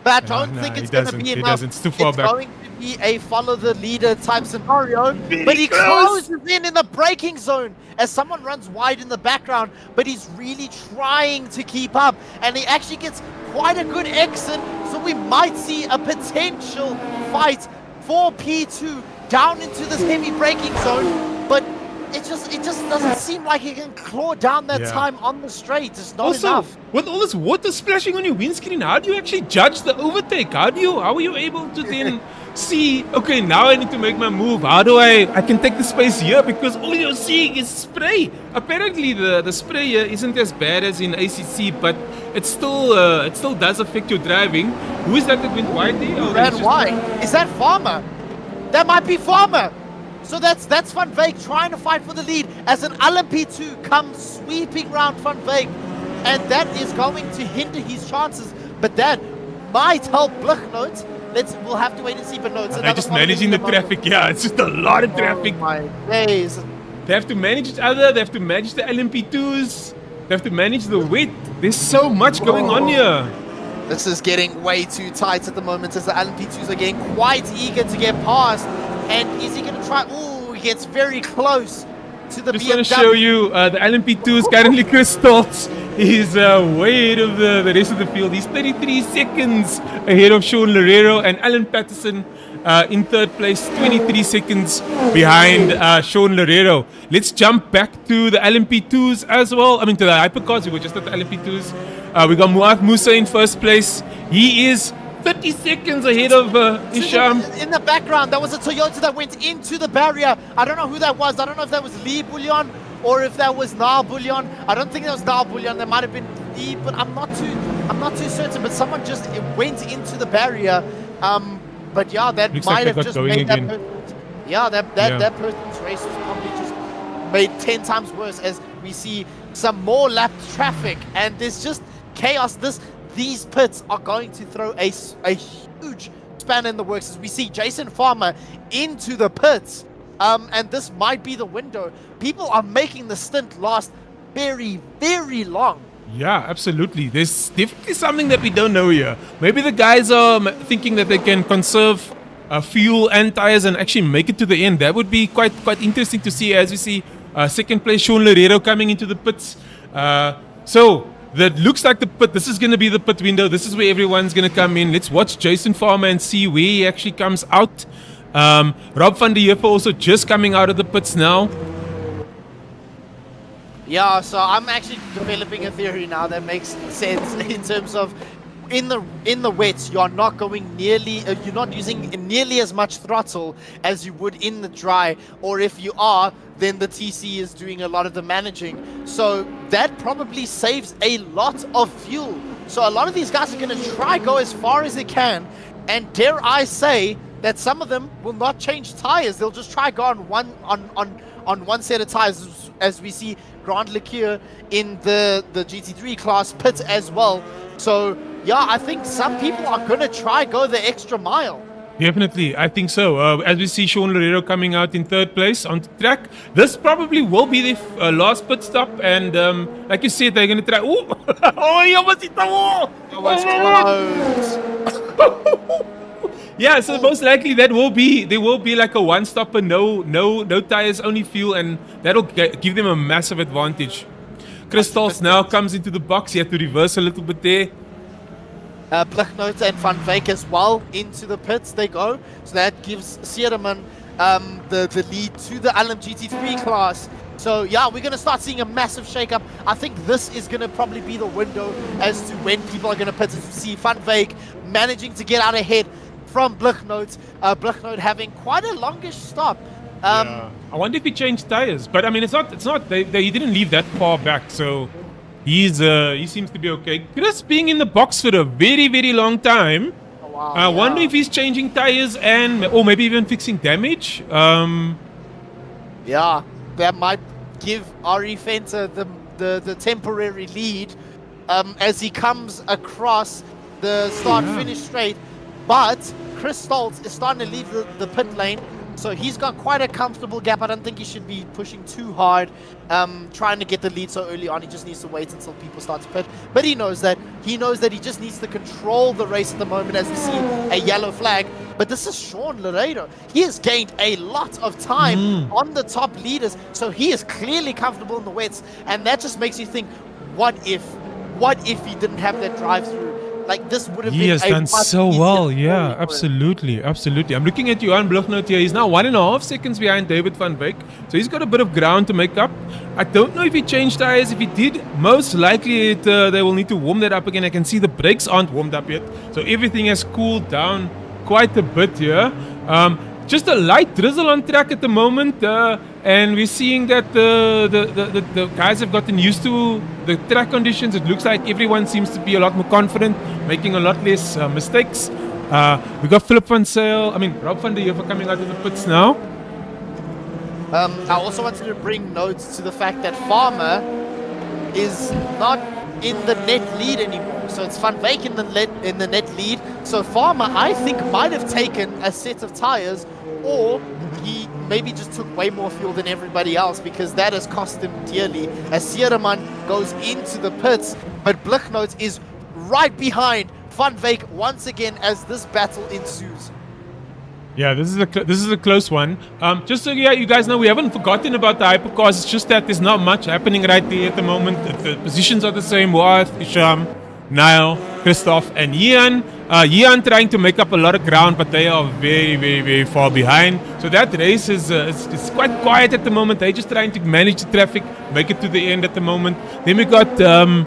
But I don't think it's going to be enough. It's too far back. It's going to be a follow the leader type scenario, but he close. closes in the braking zone as someone runs wide in the background, but he's really trying to keep up, and he actually gets quite a good exit, so we might see a potential fight for P2 down into this heavy braking zone, but it just doesn't seem like he can claw down that time on the straight. It's not enough. With all this water splashing on your windscreen, how do you actually judge the overtake? How are you able to then see, okay, now I need to make my move. How do I can take the space here, because all you're seeing is spray. Apparently the spray here isn't as bad as in ACC, but it still does affect your driving. Who is that went wide there? Who ran wide? Is that Farmer? That might be Farmer. So that's Van Veek trying to fight for the lead as an LMP2 comes sweeping round Van Veek, and that is going to hinder his chances. But that might help Bluchnoot. We'll have to wait and see. But no, it's they're just managing the traffic. Yeah, it's just a lot of traffic. Oh my days. They have to manage each other. They have to manage the LMP2s. They have to manage the wet. There's so much going on here. This is getting way too tight at the moment as the LMP2s are getting quite eager to get past. And is he going to try? Ooh, he gets very close to the BMW. Just want to show you the LMP2 is currently Chris Stoltz. He's way ahead of the rest of the field. He's 33 seconds ahead of Sean Loureiro, and Alan Patterson in third place, 23 seconds behind Sean Loureiro. Let's jump back to the LMP2s as well. I mean, to the Hypercars. We were just at the LMP2s. We got Muad Musa in first place. He is 30 seconds ahead of Isham. In the background, that was a Toyota that went into the barrier. I don't know who that was. I don't know if that was Lee Bouillon or if that was Niall Bouillon. I don't think that was Niall Bouillon. That might have been Lee, but I'm not too certain. But someone just went into the barrier. But yeah, that looks might like have just made that person, that person's race was probably just made 10 times worse as we see some more lapped traffic, and there's just chaos. These pits are going to throw a huge span in the works as we see Jason Farmer into the pits. And this might be the window. People are making the stint last very, very long. Yeah, absolutely. There's definitely something that we don't know here. Maybe the guys are thinking that they can conserve fuel and tires and actually make it to the end. That would be quite interesting to see, as we see second place Sean Loureiro coming into the pits. So that looks like the pit. This is going to be the pit window. This is where everyone's going to come in. Let's watch Jason Farmer and see where he actually comes out. Rob van der Heever also just coming out of the pits now. Yeah, so I'm actually developing a theory now that makes sense in terms of in the wets you're not going nearly you're not using nearly as much throttle as you would in the dry, or if you are, then the TC is doing a lot of the managing, so that probably saves a lot of fuel. So a lot of these guys are going to try go as far as they can, and dare I say that some of them will not change tires. They'll just try go on one set of tires, as we see Grand Lecure in the GT3 class pit as well. So yeah, I think some people are going to try go the extra mile. Definitely, I think so. As we see Sean Loureiro coming out in third place on the track, this probably will be the last pit stop. And like you said, they're going to try. Oh, oh, he almost hit the wall. That was close. Yeah, so most likely there will be like a one-stopper, no tires, only fuel, and that'll give them a massive advantage. Crystals now comes into the box. He had to reverse a little bit there. Bluchnoot and Van Veek as well into the pits they go. So that gives Sierraman the lead to the LMGT3 class. So yeah, we're going to start seeing a massive shake-up. I think this is going to probably be the window as to when people are going to pit. As you see Van Veek managing to get out ahead from Bluchnoot. Bluchnoot having quite a longish stop. Yeah. I wonder if he changed tires, but I mean, it's not. He didn't leave that far back, so he seems to be okay. Chris being in the box for a very, very long time. A Wow. I wonder if he's changing tires or maybe even fixing damage. Yeah, that might give Ari Fenter the temporary lead as he comes across the start-finish straight. But Chris Stoltz is starting to leave the pit lane, so he's got quite a comfortable gap. I don't think he should be pushing too hard, trying to get the lead so early on. He just needs to wait until people start to pit. But he knows that he just needs to control the race at the moment as we see a yellow flag. But this is Sean Laredo. He has gained a lot of time on the top leaders, so he is clearly comfortable in the wets, and that just makes you think, what if he didn't have that drive through? Like, this would have been. He has done so well. Yeah, absolutely. I'm looking at Johan Blugnoot here. He's now 1.5 seconds behind David van Wyk. So he's got a bit of ground to make up. I don't know if he changed tires. If he did, most likely they will need to warm that up again. I can see the brakes aren't warmed up yet. So everything has cooled down quite a bit here. Just a light drizzle on track at the moment, and we're seeing that the guys have gotten used to the track conditions. It looks like everyone seems to be a lot more confident, making a lot less mistakes. We got Philip van Zyl, Rob van der Heever coming out of the pits now. I also wanted to bring notes to the fact that Farmer is not in the net lead anymore. So it's Van Wyk in the net lead. So Farmer, I think, might have taken a set of tires, or he maybe just took way more fuel than everybody else, because that has cost him dearly as Siereman goes into the pits. But Blugnoot is right behind Van Wyk once again as this battle ensues. Yeah, this is a close one. Just so you guys know, we haven't forgotten about the hypercars. It's just that there's not much happening right there at the moment. The positions are the same. Wout, Isham, Niall, Christoph, and Ian. Ian trying to make up a lot of ground, but they are very, very, very far behind. So that race is quite quiet at the moment. They're just trying to manage the traffic, make it to the end at the moment. Then we got the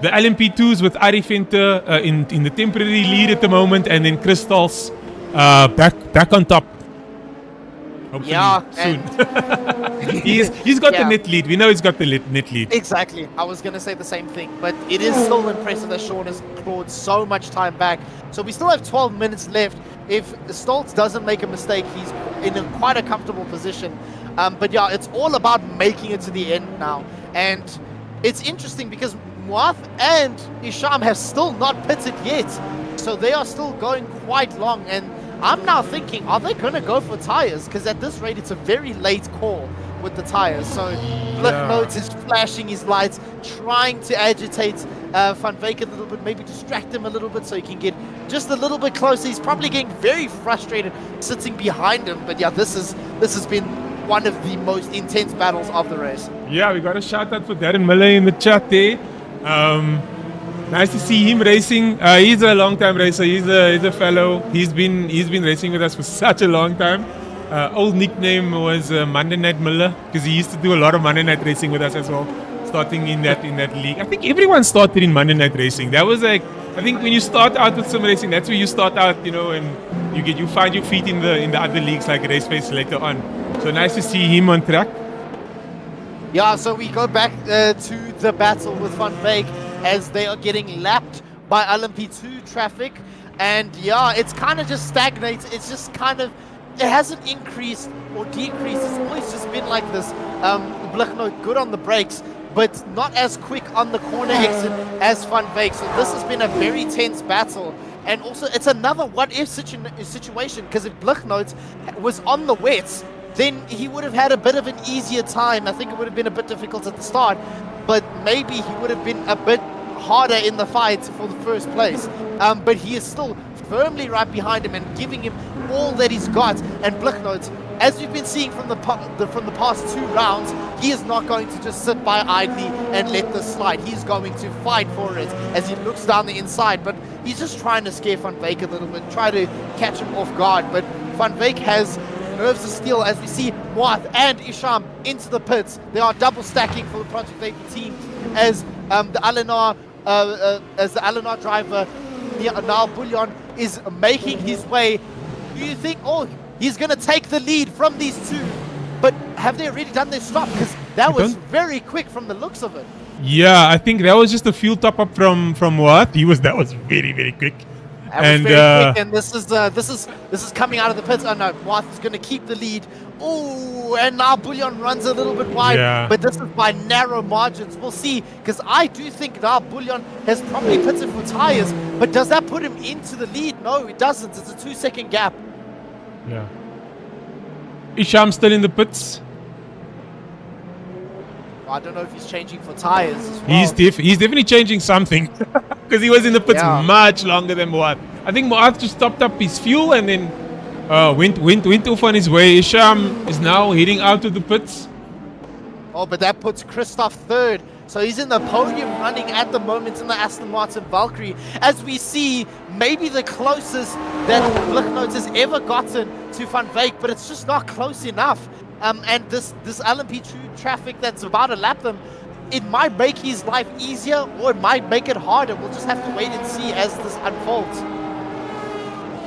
LMP2s with Ari Venter in the temporary lead at the moment, and then Crystals back on top. Hopefully soon. he's got the net lead. We know he's got the net lead. Exactly. I was going to say the same thing, but it is still impressive that Sean has clawed so much time back. So we still have 12 minutes left. If Stoltz doesn't make a mistake, he's in quite a comfortable position. But yeah, it's all about making it to the end now. And it's interesting because Moath and Isham have still not pitted yet. So they are still going quite long, and I'm now thinking, are they going to go for tires? Because at this rate, it's a very late call with the tires. So Blugnoot is flashing his lights, trying to agitate Van Wyk a little bit, maybe distract him a little bit so he can get just a little bit closer. He's probably getting very frustrated sitting behind him. But yeah, this has been one of the most intense battles of the race. Yeah, we got a shout out for Darren Miller in the chat there. Nice to see him racing. He's a long-time racer. He's a fellow. He's been racing with us for such a long time. Old nickname was Monday Night Miller, because he used to do a lot of Monday Night racing with us as well, starting in that league. I think everyone started in Monday Night racing. That was I think when you start out with sim racing, that's where you start out, and you find your feet in the other leagues like Race Face later on. So nice to see him on track. Yeah, so we go back to the battle with Van Wyk as they are getting lapped by LMP2 traffic. And yeah, it's kind of just stagnates. It's just it hasn't increased or decreased. It's always just been like this. Blugnoot good on the brakes, but not as quick on the corner exit as Van Wyk. So this has been a very tense battle. And also, it's another what-if situation, because if Blugnoot was on the wets, then he would have had a bit of an easier time. I think it would have been a bit difficult at the start, but maybe he would have been a bit harder in the fight for the first place. But he is still firmly right behind him and giving him all that he's got. And Blugnoot, as we've been seeing from the past 2 rounds, he is not going to just sit by idly and let this slide. He's going to fight for it as he looks down the inside. But he's just trying to scare Van Wyk a little bit, try to catch him off guard. But Van Wyk has nerves of steel as we see Moath and Isham into the pits. They are double stacking for the Project Vapour team as the Alenar driver Niall Bullion is making his way. Do you think, he's going to take the lead from these two? But have they already done their stop? Because that was very quick from the looks of it. Yeah, I think that was just a fuel top up from Moath. That was very, very quick. That was very quick, and this is coming out of the pits. Oh no, Moth is going to keep the lead. Oh, and now Bullion runs a little bit wide, Yeah. but this is by narrow margins. We'll see, because I do think now Bullion has probably pitted for tires, but does that put him into the lead? No, it doesn't. It's a 2-second gap. Yeah. Isham still in the pits. I don't know if he's changing for tires as well. He's definitely changing something because he was in the pits Yeah. much longer than Moat. I think Moat just topped up his fuel and then went off on his way. Isham is now heading out of the pits. Oh, but that puts Christoph third. So he's in the podium running at the moment in the Aston Martin Valkyrie. As we see, maybe the closest that Blicknotes has ever gotten to Van Wyk, but it's just not close enough. And this LMP2 traffic that's about to lap them, it might make his life easier or it might make it harder. We'll just have to wait and see as this unfolds.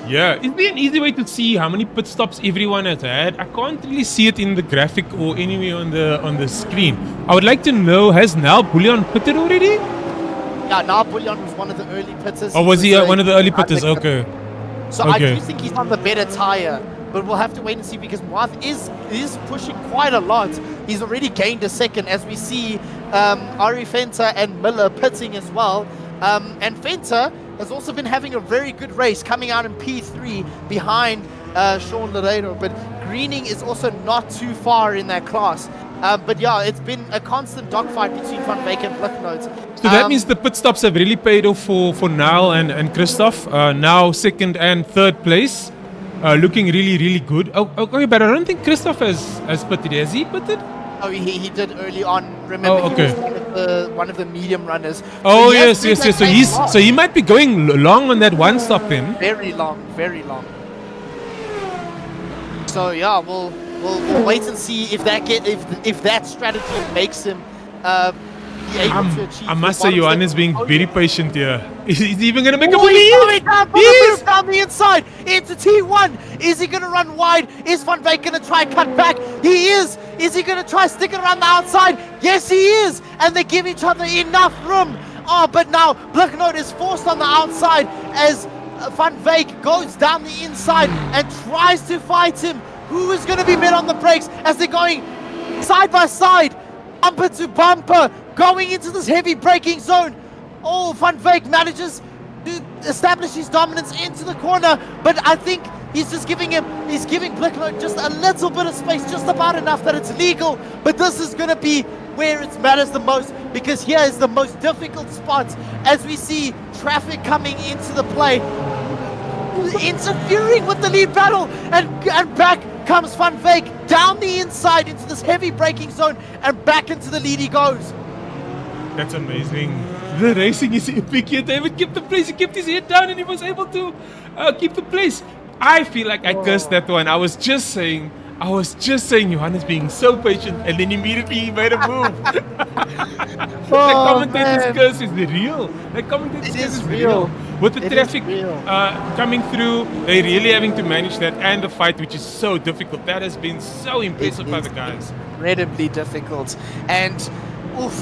Yeah, is there an easy way to see how many pit stops everyone has had? I can't really see it in the graphic or anywhere on the screen. I would like to know, has now Bullion pitted already? Yeah, now Bullion was one of the early pitters. Or was he one of the early pitters? Okay. So Okay. I do think he's on the better tire, but we'll have to wait and see because Moath is pushing quite a lot. He's already gained a second as we see Ari Fenter and Miller pitting as well. And Fenter has also been having a very good race, coming out in P3 behind Sean Laredo, but Greening is also not too far in that class. But yeah, it's been a constant dogfight between Van Wyk and Blicknotes. So that means the pit stops have really paid off for Niall and Christoph. Now second and third place. Looking really, really good. Oh, okay, but I don't think Christoph has pitted. Has he pitted? Oh, he did early on. Remember, Oh, okay. he was one of the medium runners. Oh, So he has yes. been So that so he might be going long on that one stop then. very long, very long. So yeah, we'll wait and see if that strategy makes him be able to achieve. I must the say, bottom Johan is step. being Oh, very yeah. patient here. He's even going to make a Oh, he's going believe. down for the Yes. move down the inside into T1. Is he going to run wide? Is Van Wyk going to try cut back? He is. Is he going to try stick it around the outside? Yes, he is. And they give each other enough room. Oh, but now Blicknote is forced on the outside as Van Wyk goes down the inside and tries to fight him. Who is going to be mid on the brakes as they're going side by side, bumper to bumper, going into this heavy braking zone. Oh, Van Wyk manages to establish his dominance into the corner, but I think he's giving Blicknote just a little bit of space, just about enough that it's legal, but this is going to be where it matters the most, because here is the most difficult spot as we see traffic coming into the play, interfering with the lead battle, and back comes Van Wyk down the inside into this heavy braking zone, and back into the lead he goes. That's amazing. The racing is epic here. David kept the place. He kept his head down and he was able to keep the place. I feel like I cursed that one. I was just saying Johan is being so patient, and then immediately he made a move. The commentator's man. curse is real. The commentator's It curse is is real. With the It is traffic real. coming through, they're really having to manage that, and the fight, which is so difficult. That has been so impressive by the guys. Incredibly difficult, and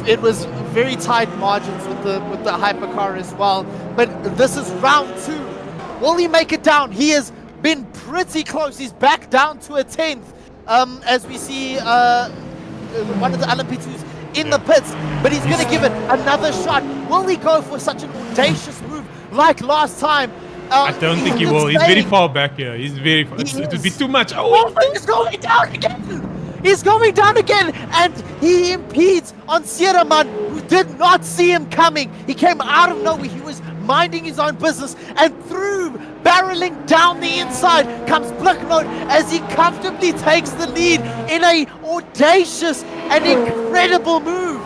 it was very tight margins with the hypercar as well. But this is round 2. Will he make it down? He has been pretty close. He's back down to a 10th. As we see one of the LMP2s in the pits, but he's going to give it another shot. Will he go for such an audacious move like last time? I don't think he will. He's very far back here. He's very far. It would be is. too much. Oh, he's going down again! He's going down again, and he impedes on Sierraman, who did not see him coming. He came out of nowhere. He was minding his own business, and through, barreling down the inside, comes Blicknote as he comfortably takes the lead in a audacious and incredible move.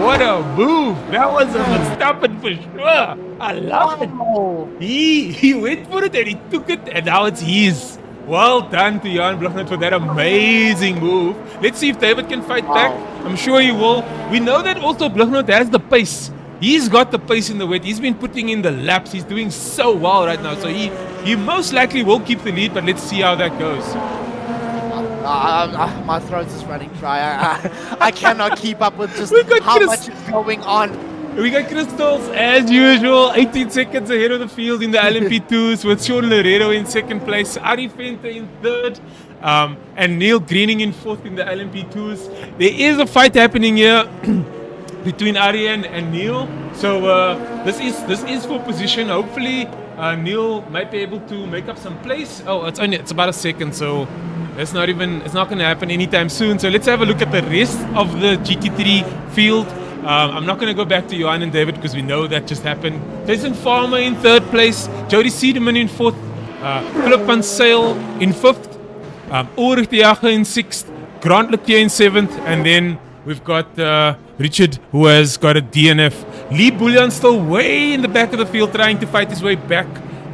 What a move! That was a Verstappen for sure. I love it. Oh. He went for it and he took it, and now it's his. Well done to Jan Blicknote for that amazing move. Let's see if David can fight back. I'm sure he will. We know that also Blicknote has the pace. He's got the pace in the wet. He's been putting in the laps. He's doing so well right now. So he most likely will keep the lead, but let's see how that goes. My throat is running dry. I cannot keep up with just We got how Chris- much is going on. We got Crystals, as usual, 18 seconds ahead of the field in the LMP2s with Sean Laredo in second place, Ari Fente in third, and Neil Greening in fourth in the LMP2s. There is a fight happening here between Ari and Neil. So this is for position. Hopefully Neil might be able to make up some place. Oh, it's about a second, so it's not going to happen anytime soon. So let's have a look at the rest of the GT3 field. I'm not going to go back to Johan and David because we know that just happened. Jason Farmer in third place, Jody Siedemann in fourth, Philip Van Zyl in fifth, Ulrich de Jager in sixth, Grant Leclerc in seventh, and then we've got Richard, who has got a DNF. Lee Bullion still way in the back of the field trying to fight his way back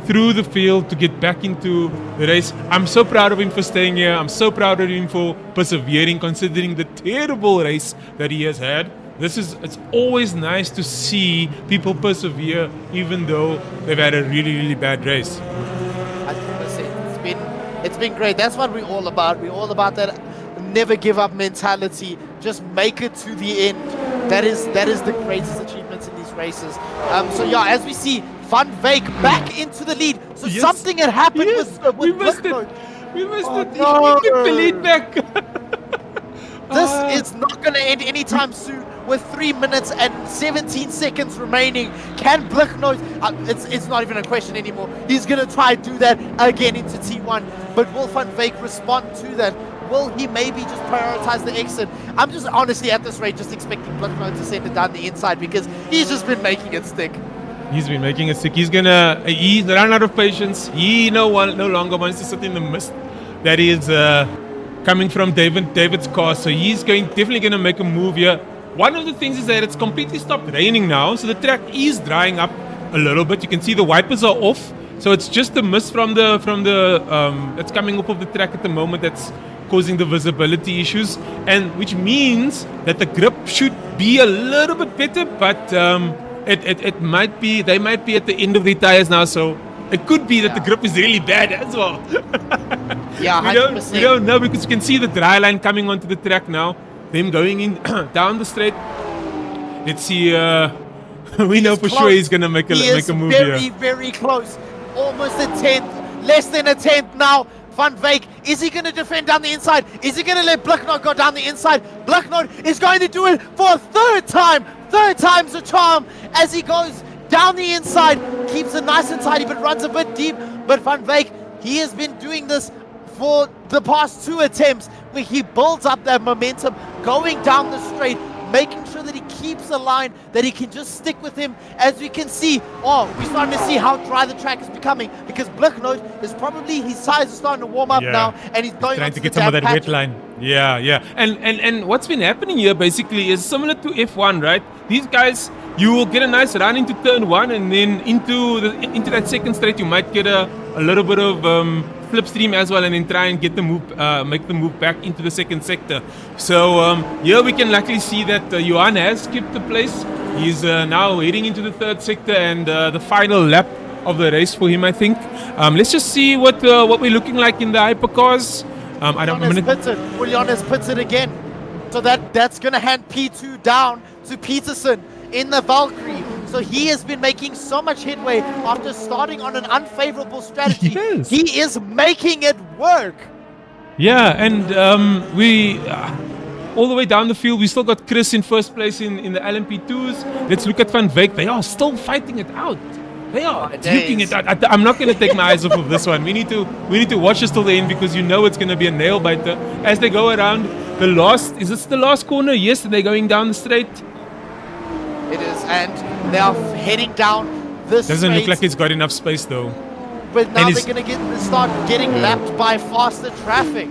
through the field to get back into the race. I'm so proud of him for staying here. I'm so proud of him for persevering considering the terrible race that he has had. It's always nice to see people persevere even though they've had a really, really bad race. 100%. It's been great. That's what we're all about. We're all about that never give up mentality. Just make it to the end. That is the greatest achievement in these races. So yeah, as we see, Van Wyk back into the lead. So yes. Something had happened with we missed Blicknote. it. We missed it. No. He took the lead back. This is not going to end anytime soon. With 3 minutes and 17 seconds remaining, can Blicknote? It's not even a question anymore. He's going to try to do that again into T1. But will Van Wyk respond to that? Will he maybe just prioritize the exit? I'm just honestly at this rate just expecting Blicknote to send it down the inside because he's just been making it stick. He's been making it stick. He's run out of patience. He no longer wants to sit in the mist that is coming from David's car. So he's definitely going to make a move here. One of the things is that it's completely stopped raining now, so the track is drying up a little bit. You can see the wipers are off, so it's just the mist from the that's coming up of the track at the moment that's causing the visibility issues, and which means that the grip should be a little bit better, but it might be they might be at the end of their tires now, so it could be that the grip is really bad as well. Yeah, 100%. We don't know because you can see the dry line coming onto the track now. Them going in down the straight. Let's see. We know for sure he's gonna make a move here. Very, very close. Almost a 10th. Less than a 10th now. Van Wyk, is he going to defend down the inside? Is he going to let Blicknote go down the inside? Blicknote is going to do it for a third time. Third time's a charm as he goes down the inside. Keeps it nice and tidy, but runs a bit deep. But Van Wyk, he has been doing this for the past 2 attempts where he builds up that momentum going down the straight, making sure that he keeps a line that he can just stick with him. As we can see, we're starting to see how dry the track is becoming because Blicknote is probably, his tires are starting to warm up now and he's going trying to get some of that wet line. Yeah. And what's been happening here basically is similar to F1, right? These guys, you will get a nice run into turn 1 and then into that second straight you might get a little bit of slipstream as well and then try and get the move, make the move back into the second sector. So here we can luckily see that Johan has skipped the place. He's now heading into the third sector and the final lap of the race for him, I think. Let's just see what we're looking like in the hypercars. Julianis puts it again. So that's going to hand P2 down to Peterson in the Valkyrie. So he has been making so much headway after starting on an unfavorable strategy. Yes. He is making it work. Yeah, and we all the way down the field, we still got Chris in first place in the LMP2s. Let's look at Van Wyk. They are still fighting it out. They are duking it out. I'm not going to take my eyes off of this one. We need to watch this till the end because you know it's going to be a nail biter as they go around the last. Is this the last corner? Yes, they're going down the straight. It is, and they are heading down this Doesn't straight, look like it's got enough space though. But now they're going to start getting lapped by faster traffic.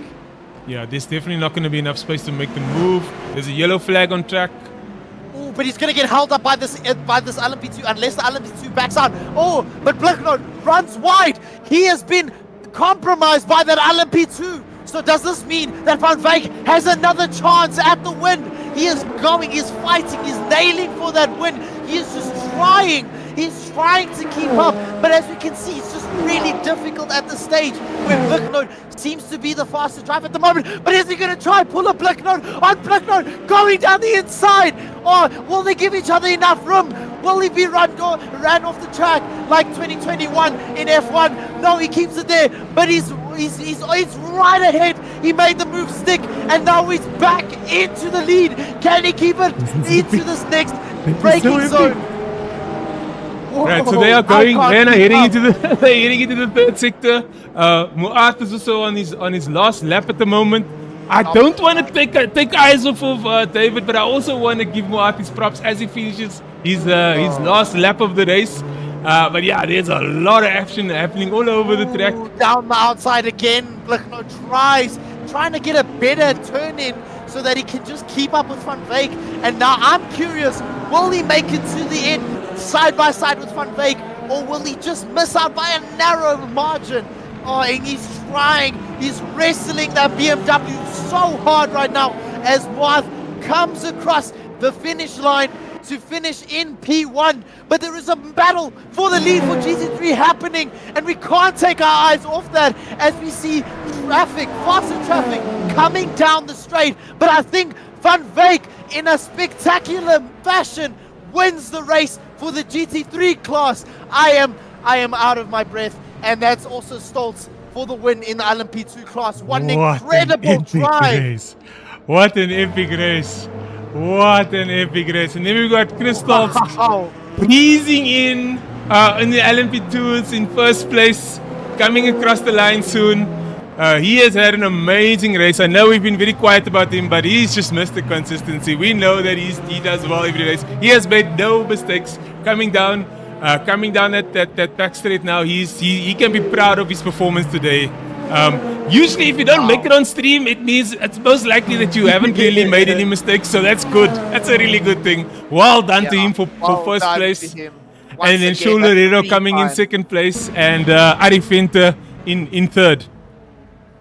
Yeah, there's definitely not going to be enough space to make the move. There's a yellow flag on track. Oh, but he's going to get held up by this LMP2 unless the LMP2 backs out. Oh, but Blicknote runs wide. He has been compromised by that LMP2. So does this mean that Van Wyk has another chance at the win? He is going, he's fighting, he's nailing for that win. He is just trying He's trying to keep up, but as we can see, it's just really difficult at the stage where Blicknote seems to be the fastest driver at the moment. But is he going to try pull a Blicknote on Blicknote going down the inside? Or will they give each other enough room? Will he be ran off the track like 2021 in F1? No, he keeps it there, but he's right ahead. He made the move stick, and now he's back into the lead. Can he keep it into this next braking zone? Whoa, Right, so they are going. They are heading into the they're heading into the third sector. Muat is also on his last lap at the moment. I don't want to take eyes off of David, but I also want to give Muat his props as he finishes his last lap of the race. But yeah, there's a lot of action happening all over the track. Down the outside again. Blicknote trying to get a better turn in so that he can just keep up with Van Wyk. And now I'm curious, will he make it to the end side by side with Van Wyk, or will he just miss out by a narrow margin? Oh, and he's trying. He's wrestling that BMW so hard right now as Moath comes across the finish line to finish in P1. But there is a battle for the lead for GT3 happening, and we can't take our eyes off that as we see traffic, faster traffic coming down the straight. But I think Van Wyk, in a spectacular fashion, wins the race for the GT3 class. I am out of my breath. And that's also Stoltz for the win in the LMP2 class. What an incredible drive. Race. What an epic race. What an epic race. And then we got Chris Stoltz breezing in the LMP2s in first place, coming across the line soon. He has had an amazing race. I know we've been very quiet about him, but he's just missed the consistency. We know that he does well every race. He has made no mistakes coming down that back straight now. He can be proud of his performance today. Usually if you don't make it on stream, it means it's most likely that you haven't really made any mistakes, so that's good. That's a really good thing. Well done to him for first place. And then Schullerero coming in second place, and Arie Venter in third.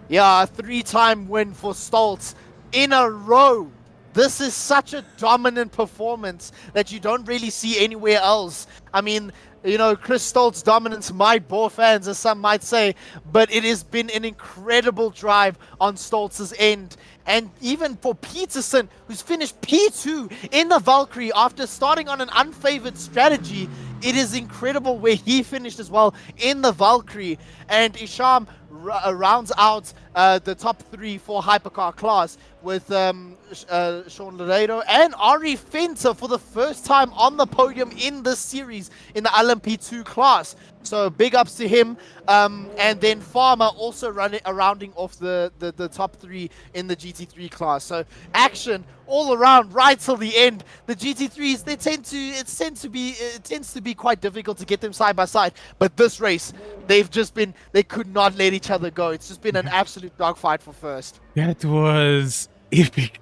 Yeah, a 3-time win for Stoltz in a row. This is such a dominant performance that you don't really see anywhere else. I mean, you know, Chris Stoltz's dominance might bore fans, as some might say, but it has been an incredible drive on Stoltz's end. And even for Peterson, who's finished P2 in the Valkyrie after starting on an unfavored strategy, it is incredible where he finished as well in the Valkyrie. And Isham rounds out the top 3 for Hypercar class with Sean Laredo and Arie Venter for the first time on the podium in this series in the LMP2 class. So big ups to him. And then Farmer also rounding off the top 3 in the GT3 class. So action all around right till the end. The GT3s, it tends to be quite difficult to get them side by side. But this race, they could not let each other go. It's just been an absolute dogfight for first. That was epic.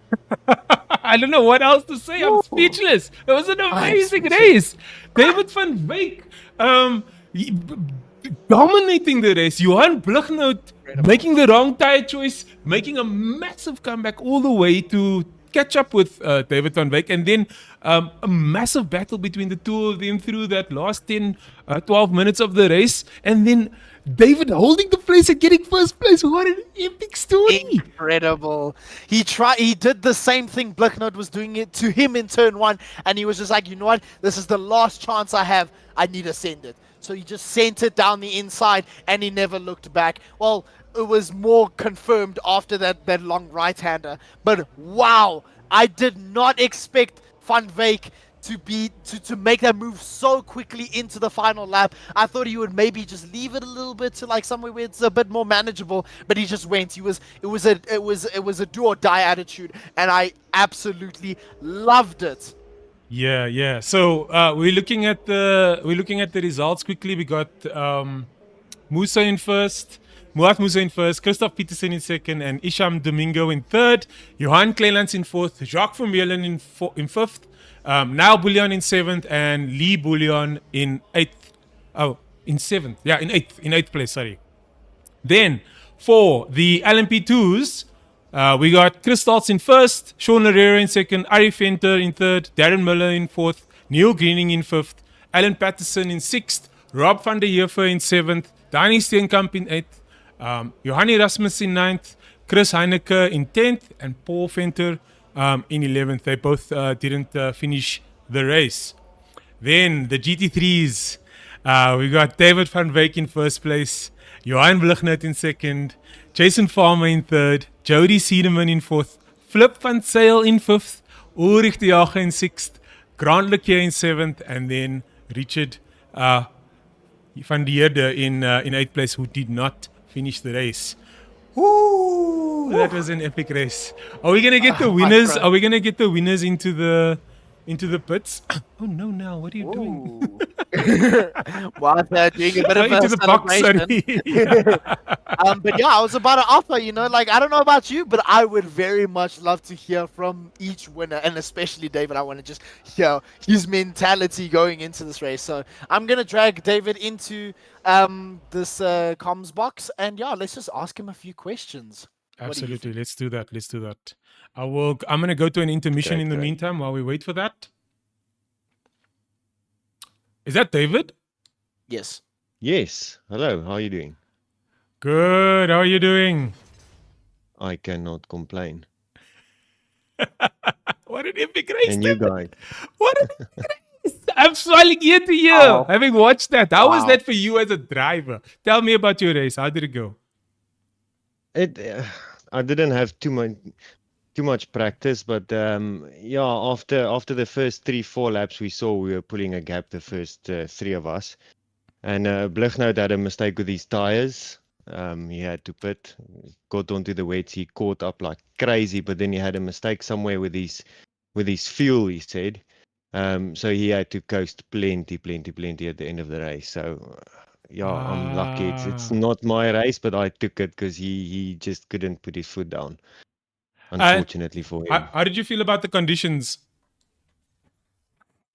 I don't know what else to say. I'm speechless. It was an amazing race. David van Wyk dominating the race. Johan Blicknote making the wrong tire choice, making a massive comeback all the way to catch up with David van Wyk, and then a massive battle between the two of them through that last 12 minutes of the race, and then David holding the place and getting first place. What an epic story. Incredible. He did the same thing Blicknote was doing it to him in turn 1, and he was just like, you know what, this is the last chance I have. I need to send it. So he just sent it down the inside, and he never looked back. Well, it was more confirmed after that long right-hander. But wow, I did not expect Van Wyk to make that move so quickly into the final lap. I thought he would maybe just leave it a little bit to like somewhere where it's a bit more manageable, but he just went. It was a do or die attitude, and I absolutely loved it. Yeah. So we're looking at the results quickly. We got Musa in first, Muat Musa in first, Christoph Peterson in second, and Isham Domingo in third. Johan Cleland in fourth, Jacques Vermeulen in fifth, Niall Bullion in seventh, and Lee Bullion in eighth. Oh, in seventh. Yeah, in eighth place. Sorry. Then for the LMP2s. We got Chris Stoltz in first, Sean Herrera in second, Arie Venter in third, Darren Miller in fourth, Neil Greening in fifth, Alan Patterson in 6th, Rob van der Heever in 7th, Danny Steenkamp in 8th, Johanni Rasmus in 9th, Chris Heineke in 10th, and Paul Venter in 11th. They both didn't finish the race. Then the GT3s, we got David van Wyk in first place, Johan Blighnout in second, Jason Farmer in third, Jody Siedeman in fourth, Flip van Zyl in fifth, Ulrich de Jager in sixth, Grant Leclerc in seventh, and then Richard van der Heerde in eighth place, who did not finish the race. Ooh, that was an epic race. Are we gonna get the winners? Are we gonna get the winners into the pits? Oh no! Now what are you doing? While they're doing a bit of Into a the box, celebration. But yeah, I was about to offer, like, I don't know about you, but I would very much love to hear from each winner, and especially David. I want to just hear his mentality going into this race. So I'm gonna drag David into this comms box, and yeah, let's just ask him a few questions. Absolutely, let's do that. I'm gonna go to an intermission in the meantime while we wait for that. Is that David? Yes. Yes. Hello. How are you doing? Good. How are you doing? I cannot complain. What an epic race! And you David. guys? What an epic race! I'm smiling ear to ear, Wow. having watched that. How was Wow. that for you as a driver? Tell me about your race. How did it go? I didn't have too much practice, but yeah, after the first 3-4 laps, we saw we were pulling a gap, the first 3 of us, and Blighnout had a mistake with his tires. He had to pit, got onto the wets, he caught up like crazy, but then he had a mistake somewhere with his fuel, he said. So he had to coast plenty at the end of the race. So yeah, I'm lucky. It's not my race, but I took it because he just couldn't put his foot down. Unfortunately for him. How did you feel about the conditions?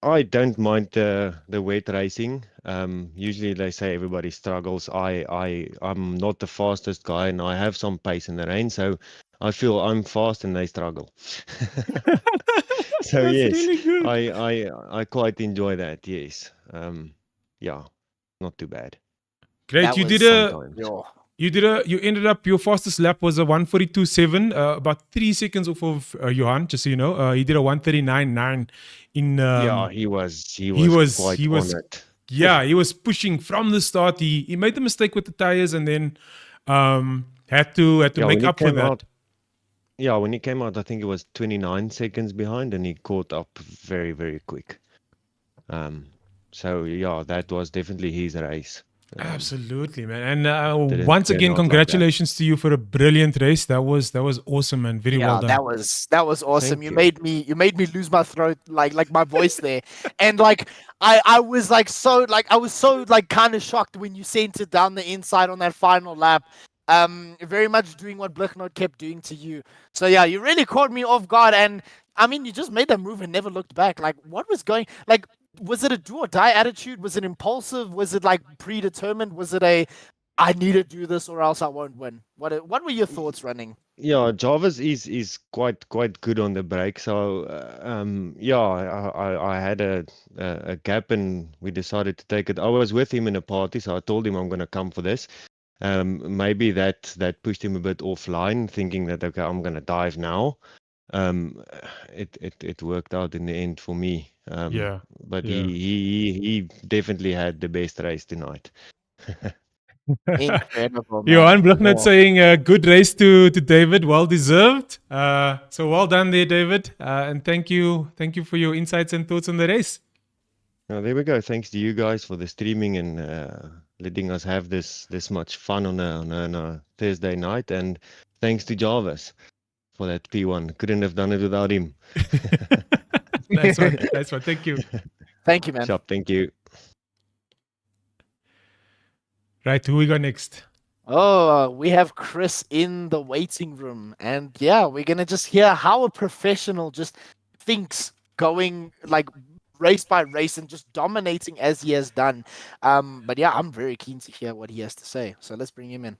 I don't mind the wet racing. Usually they say everybody struggles. I'm not the fastest guy, and I have some pace in the rain, so I feel I'm fast and they struggle. So That's yes, really good. I quite enjoy that. Yes, yeah, not too bad. Great. That You was did Sometimes. you ended up, your fastest lap was a 1:42.7, about 3 seconds off of Johan, just so you know. He did a 1:39.9 in. Yeah, he was quite on it. Yeah, he was pushing from the start. He made the mistake with the tires and then had to Yeah, make when he up for came that. out- Yeah, when he came out, I think it was 29 seconds behind, and he caught up very, very quick. So yeah, that was definitely his race. Absolutely, man. And Didn't once turn again, out like that. congratulations to you for a brilliant race. That was awesome, man. Very Yeah, well done. that was awesome. Thank You made me lose my throat, like my voice there, and like I was like so kind of shocked when you sent it down the inside on that final lap. Very much doing what Blighnout kept doing to you. So yeah, you really caught me off guard, and I mean, you just made that move and never looked back. Like, what was going? Like, was it a do or die attitude? Was it impulsive? Was it like predetermined? Was it a I need to do this or else I won't win? What were your thoughts running? Yeah, Jarvis is quite good on the brake. So yeah, I had a gap, and we decided to take it. I was with him in a party, so I told him I'm gonna come for this. Maybe that pushed him a bit offline, thinking that okay, I'm gonna dive now. It worked out in the end for me. Yeah, But yeah. he definitely had the best race tonight. Incredible, man. Johan Blighnout Yeah. saying good race to David, well deserved. So well done there, David, and thank you for your insights and thoughts on the race. Now, there we go. Thanks to you guys for the streaming and letting us have this much fun on a Thursday night, and thanks to Jarvis for that P1. Couldn't have done it without him. Nice one. Thank you. Thank you, man. Sharp, thank you. Right, who we got next? Oh, we have Chris in the waiting room, and yeah, we're gonna just hear how a professional just thinks, going like race by race and just dominating as he has done. But yeah, I'm very keen to hear what he has to say. So let's bring him in.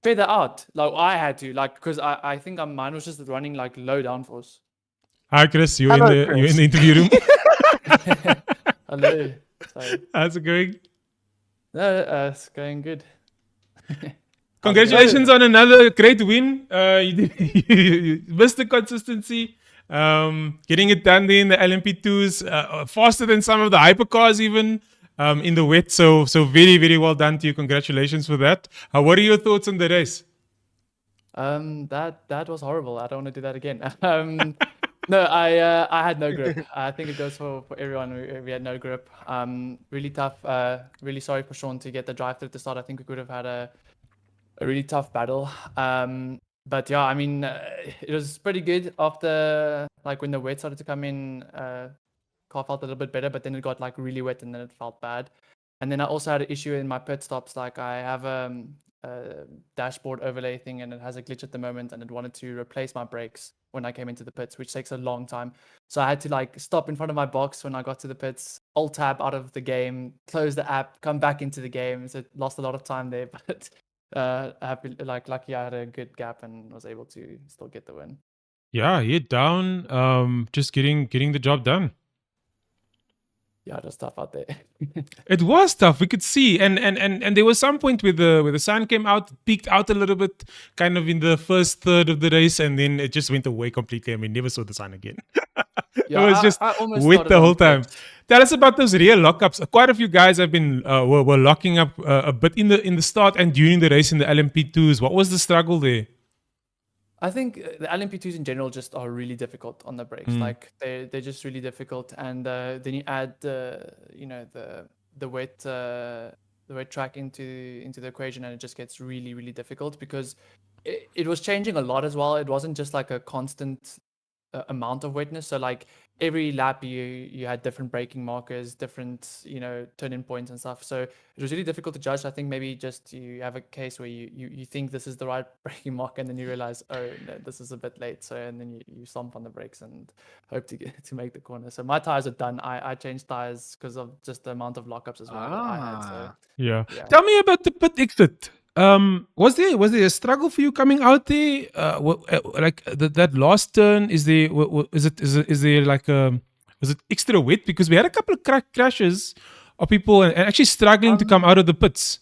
Figure that out. Like I had to, like, because I think mine was just running like low downforce. Hi, Chris. You're Hello, in the Chris. interview room. Hello. Sorry. How's it going? No, it's going good. How's it going? Congratulations on another great win. You missed the consistency. Getting it done there in the LMP2s, faster than some of the hypercars even in the wet. So very, very well done to you. Congratulations for that. What are your thoughts on the race? That was horrible. I don't want to do that again. No, I had no grip. I think it goes for everyone. We had no grip. Really tough. Really sorry for Sean to get the drive through at the start. I think we could have had a really tough battle. But yeah, I mean, it was pretty good after, like, when the wet started to come in. Car felt a little bit better, but then it got like really wet and then it felt bad. And then I also had an issue in my pit stops. Like, I have a dashboard overlay thing and it has a glitch at the moment, and it wanted to replace my brakes when I came into the pits, which takes a long time. So I had to like stop in front of my box when I got to the pits, alt tab out of the game, close the app, come back into the game. So it lost a lot of time there, but happy, like, lucky I had a good gap and was able to still get the win. Yeah, you're down. Just getting the job done. Yeah, it was tough out there. It was tough. We could see, and there was some point where the sun came out, peaked out a little bit, kind of in the first third of the race, and then it just went away completely, and we never saw the sun again. Yeah, it was just I almost wet started the on whole time. pits. Tell us about those real lockups. Quite a few guys have been were locking up a bit in the start and during the race in the LMP2s. What was the struggle there? I think the LMP2s in general just are really difficult on the brakes. Like, they're just really difficult, and then you add the wet track into the equation, and it just gets really, really difficult because it was changing a lot as well. It wasn't just like a constant amount of wetness. So like every lap you had different braking markers, different turn-in points and stuff. So it was really difficult to judge. I think maybe just you have a case where you think this is the right braking marker, and then you realize, oh no, this is a bit late. So and then you stomp on the brakes and hope to make the corner. So my tires are done. I changed tires because of just the amount of lockups as well that I had. So Yeah. yeah. Tell me about the pit exit. Was there a struggle for you coming out there? Like that last turn, is there is there like was it extra wet? Because we had a couple of crashes of people and actually struggling to come out of the pits.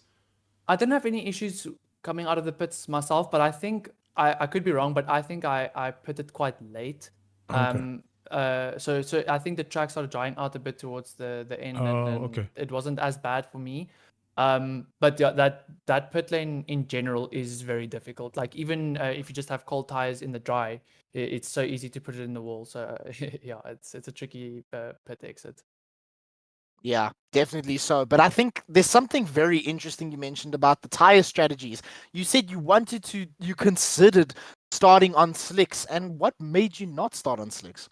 I didn't have any issues coming out of the pits myself, but I think I could be wrong, but I think I pitted quite late. So I think the track started drying out a bit towards the end, and okay. it wasn't as bad for me. But yeah, that pit lane in general is very difficult. Like, even if you just have cold tires in the dry, it's so easy to put it in the wall. So yeah, it's a tricky pit exit. Yeah, definitely so. But I think there's something very interesting you mentioned about the tire strategies. You said you considered starting on slicks, and what made you not start on slicks?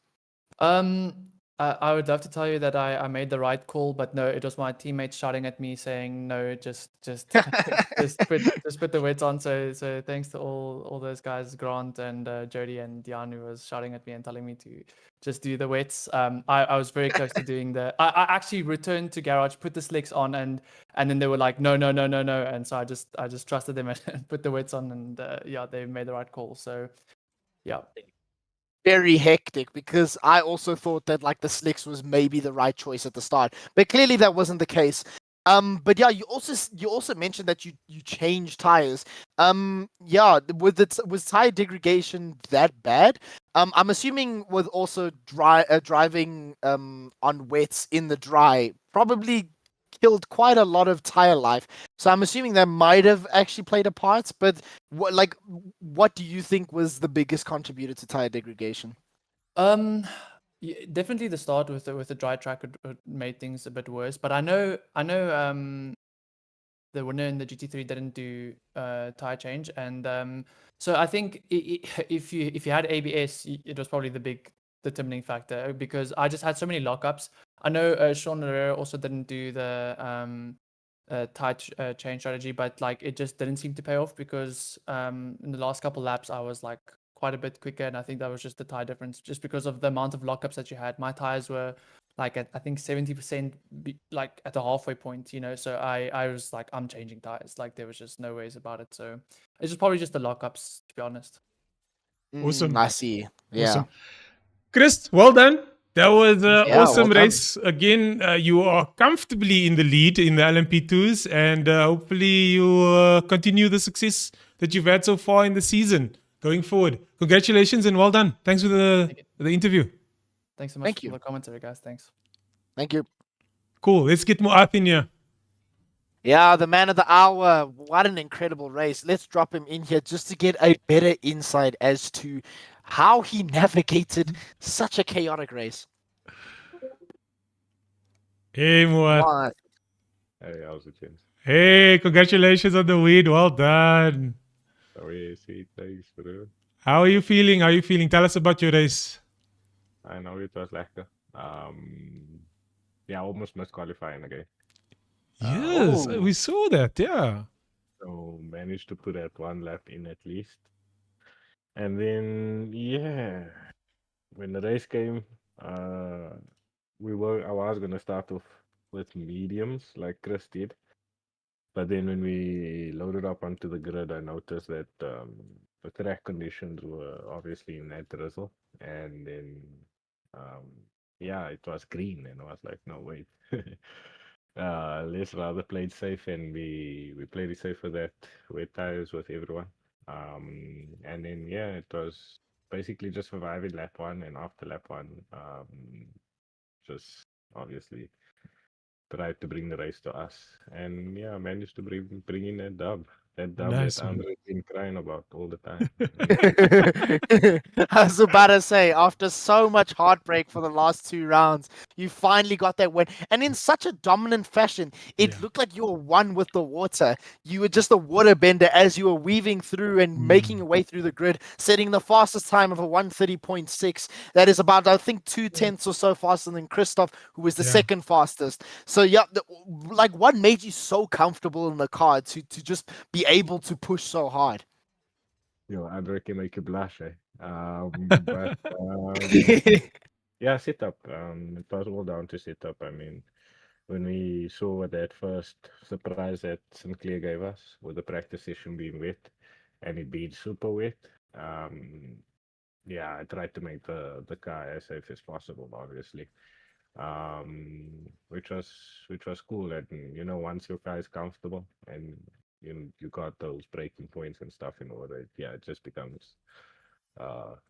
I would love to tell you that I made the right call, but no, it was my teammates shouting at me saying, no, just just put the wets on. So thanks to all those guys, Grant and Jody and Dion, who was shouting at me and telling me to just do the wets. I was very close to doing I actually returned to garage, put the slicks on, and then they were like, no, and so I just trusted them and put the wets on, and yeah, they made the right call. So yeah. Very hectic, because I also thought that like the slicks was maybe the right choice at the start, but clearly that wasn't the case. But yeah, you also mentioned that you changed tires. Yeah, was tire degradation that bad? I'm assuming with also driving on wets in the dry probably killed quite a lot of tire life. So I'm assuming that might have actually played a part. But what do you think was the biggest contributor to tire degradation? Yeah, definitely the start with the dry track would made things a bit worse. But I know the winner in the GT3 didn't do tire change, and so I think if you had ABS, it was probably the big determining factor, because I just had so many lockups. I know Sean Herrera also didn't do the tire change strategy, but like it just didn't seem to pay off, because in the last couple laps I was like quite a bit quicker, and I think that was just the tire difference, just because of the amount of lockups that you had. My tires were like at, I think 70% like at the halfway point, so I was like, I'm changing tires, like there was just no ways about it. So it's just probably just the lockups, to be honest. Awesome. I see. Yeah. Awesome. Chris, well done. That was an Yeah, awesome well done. race. Again, you are comfortably in the lead in the LMP2s, and hopefully you continue the success that you've had so far in the season going forward. Congratulations and well done. Thanks for the interview. Thanks so much Thank for you. the commentary, guys. Thanks. Thank you. Cool. Let's get more up in here. Yeah, the man of the hour. What an incredible race. Let's drop him in here just to get a better insight as to how he navigated such a chaotic race. Hey, Moat. What? Hey, how's it, James? Hey, congratulations on the win. Well done. Sorry, see, thanks, bro. How are you feeling? How are you feeling? Tell us about your race. I know it was lekker. Yeah, almost missed qualifying again. Yes, Oh. we saw that. Yeah. So managed to put that one lap in at least. And then, yeah, when the race came, I was gonna start off with mediums like Chris did. But then when we loaded up onto the grid, I noticed that the track conditions were obviously in that drizzle. And then, um, yeah, it was green. And I was like, no, wait. Let's rather play it safe. And we played it safe with that wet tires with everyone. And then, yeah, it was basically just surviving lap one. And after lap one, just obviously tried to bring the race to us, and yeah, managed to bring in that dub. That dub Nice, that man. Andre has been crying about all the time. I was about to say, after so much heartbreak for the last 2 rounds, you finally got that win. And in such a dominant fashion, it Yeah. looked like you were one with the water. You were just a water bender as you were weaving through and making your way through the grid, setting the fastest time of a 1:30.6. That is about, I think, 2/10 or so faster than Christoph, who was the Yeah. second fastest. So, yeah, like, what made you so comfortable in the car to just be able to push so hard? Andre can make you blush, eh? But yeah, setup. It was all down to setup. I mean, when we saw that first surprise that Sinclair gave us with the practice session being wet and it being super wet, yeah, I tried to make the car as safe as possible, obviously. Which was cool. And once your car is comfortable and you got those braking points and stuff in order, yeah, it just becomes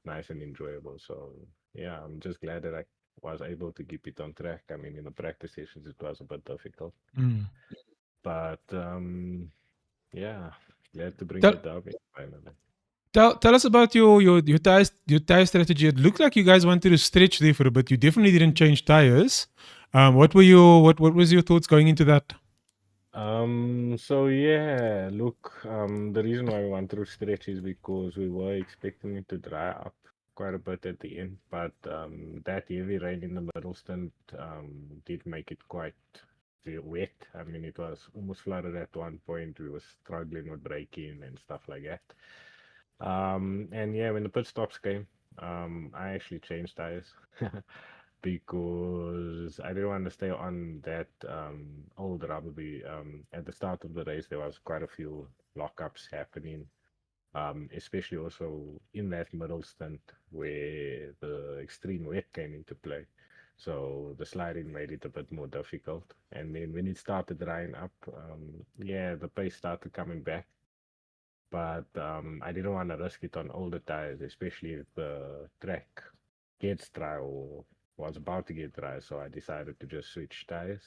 nice and enjoyable. So yeah, I'm just glad that I was able to keep it on track. I mean, in the practice sessions it was a bit difficult, Mm. but yeah, glad to bring Tell, the dub in finally. tell us about your tire strategy. It looked like you guys wanted to stretch there for a bit. You definitely didn't change tires. What was your thoughts going into that? So yeah, look, the reason why we went through stretch is because we were expecting it to dry up quite a bit at the end, but that heavy rain in the middle stint did make it quite wet. I mean, it was almost flooded at one point. We were struggling with braking and stuff like that. And yeah, when the pit stops came, I actually changed tires. Because I didn't want to stay on that old rubber. At the start of the race, there was quite a few lockups happening, especially also in that middle stint where the extreme wet came into play. So the sliding made it a bit more difficult. And then when it started drying up, yeah, the pace started coming back. But I didn't want to risk it on older tires, especially if the track gets dry or was about to get dry. So I decided to just switch tires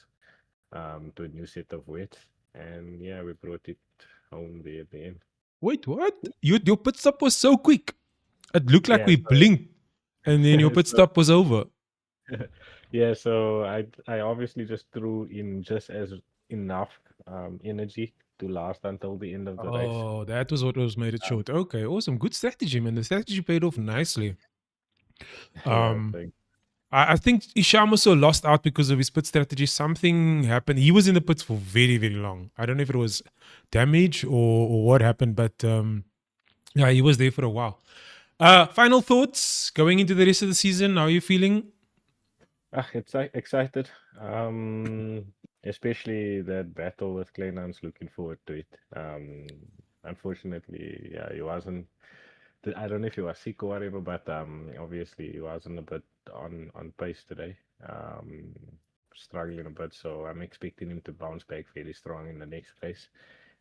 to a new set of wets. And yeah, we brought it home there at the end. Wait, what? Your pit stop was so quick. It looked like Yeah, we blinked, and then your pit so, stop was over. yeah, so I obviously just threw in just as enough energy to last until the end of the race. Oh, that was what was made it short. Okay, awesome. Good strategy, man. The strategy paid off nicely. Yeah, Um, thank I think Isham also lost out because of his pit strategy. Something happened. He was in the pits for very, very long. I don't know if it was damage or what happened, but yeah, he was there for a while. Final thoughts going into the rest of the season. How are you feeling? excited. Especially that battle with Kleinans, looking forward to it. Unfortunately, yeah, he wasn't I don't know if he was sick or whatever, but obviously he wasn't a bit on pace today. Struggling a bit, so I'm expecting him to bounce back fairly strong in the next race.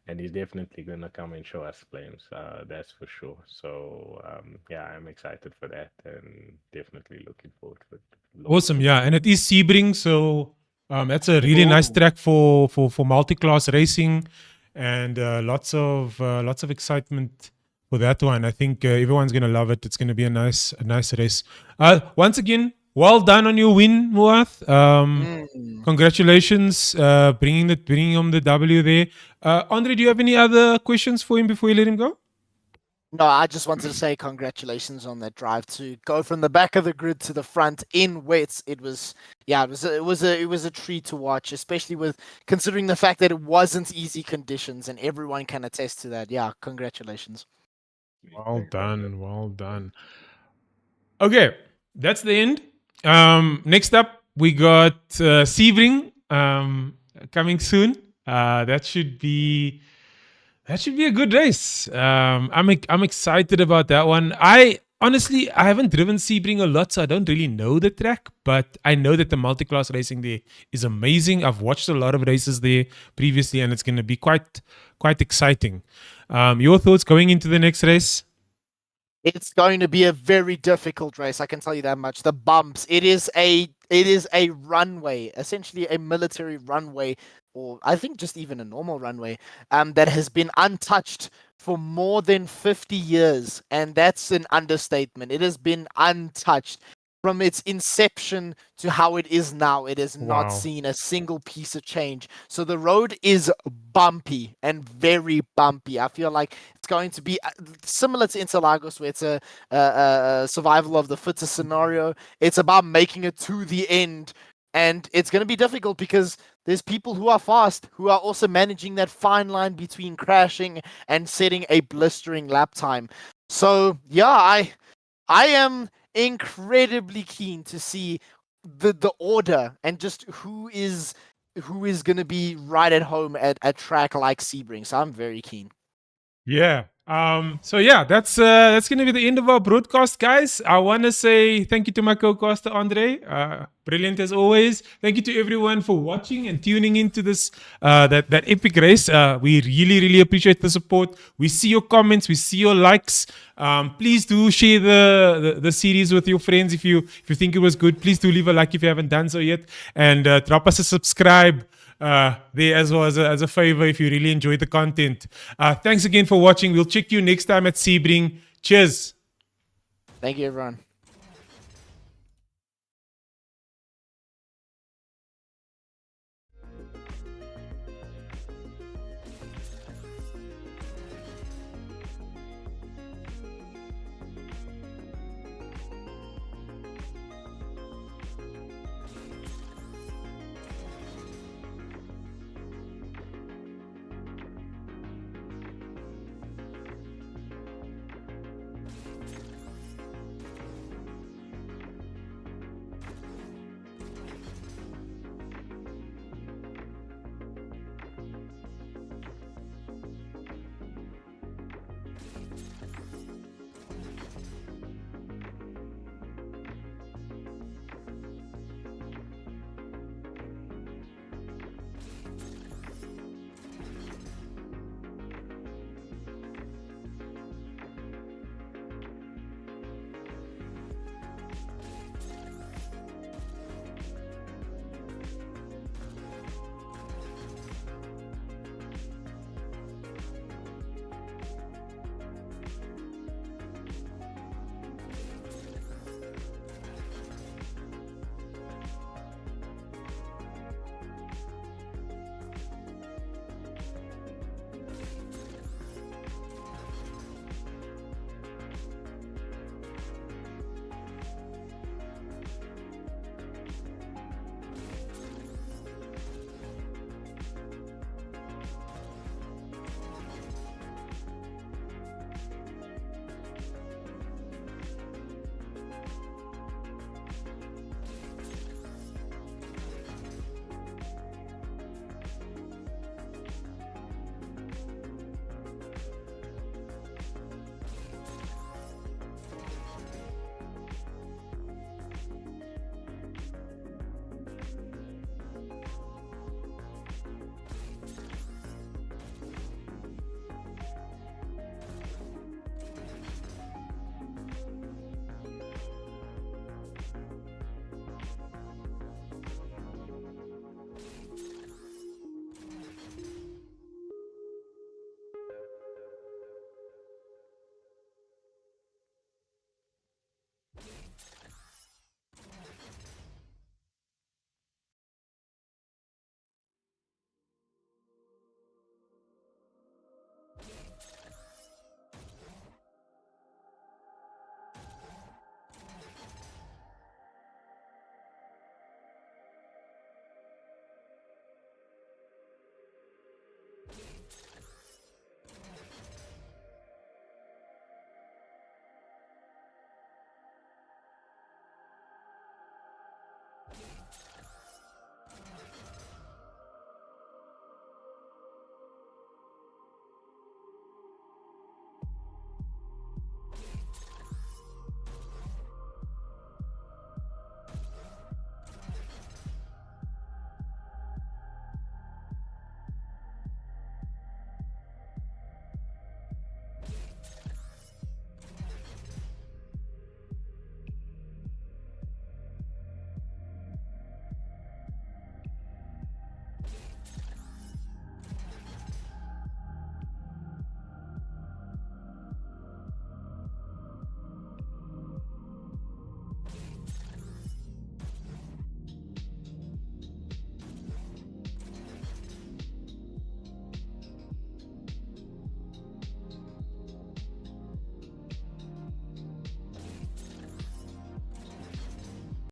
And he's definitely gonna come and show us flames. That's for sure. So yeah, I'm excited for that and definitely looking forward to it. Awesome, yeah, and it is Sebring, so that's a really nice track for multi-class racing, and lots of excitement for that one. I think everyone's gonna love it. It's gonna be a nice race. Once again, well done on your win, Muath. Congratulations, bringing home the W there. Andre, do you have any other questions for him before you let him go? No, I just wanted to say congratulations on that drive to go from the back of the grid to the front in wets. It was a treat to watch, especially with considering the fact that it wasn't easy conditions, and everyone can attest to that. Yeah, congratulations. Well done. Okay, that's the end. Next up, we got Sebring coming soon. That should be a good race. I'm excited about that one. I haven't driven Sebring a lot, so I don't really know the track, but I know that the multi-class racing there is amazing. I've watched a lot of races there previously, and it's going to be quite exciting. Your thoughts going into the next race? It's going to be a very difficult race, I can tell you that much. The bumps, it is a runway, essentially a military runway, or I think just even a normal runway, that has been untouched for more than 50 years, and that's an understatement. It has been untouched. From its inception to how it is now, it has not seen a single piece of change. So the road is bumpy and very bumpy. I feel like it's going to be similar to Interlagos, where it's a survival of the fittest scenario. It's about making it to the end. And it's going to be difficult because there's people who are fast, who are also managing that fine line between crashing and setting a blistering lap time. So, yeah, I am incredibly keen to see the order and just who is going to be right at home at a track like Sebring. So I'm very keen. Yeah. So yeah, that's going to be the end of our broadcast, guys. I want to say thank you to my co-caster Andre. Brilliant as always. Thank you to everyone for watching and tuning into this that epic race. We really appreciate the support. We see your comments, we see your likes. Please do share the series with your friends if you think it was good. Please do leave a like if you haven't done so yet, and drop us a subscribe there as well as a favor if you really enjoyed the content. Thanks again for watching. We'll check you next time at Sebring. Cheers. Thank you, everyone.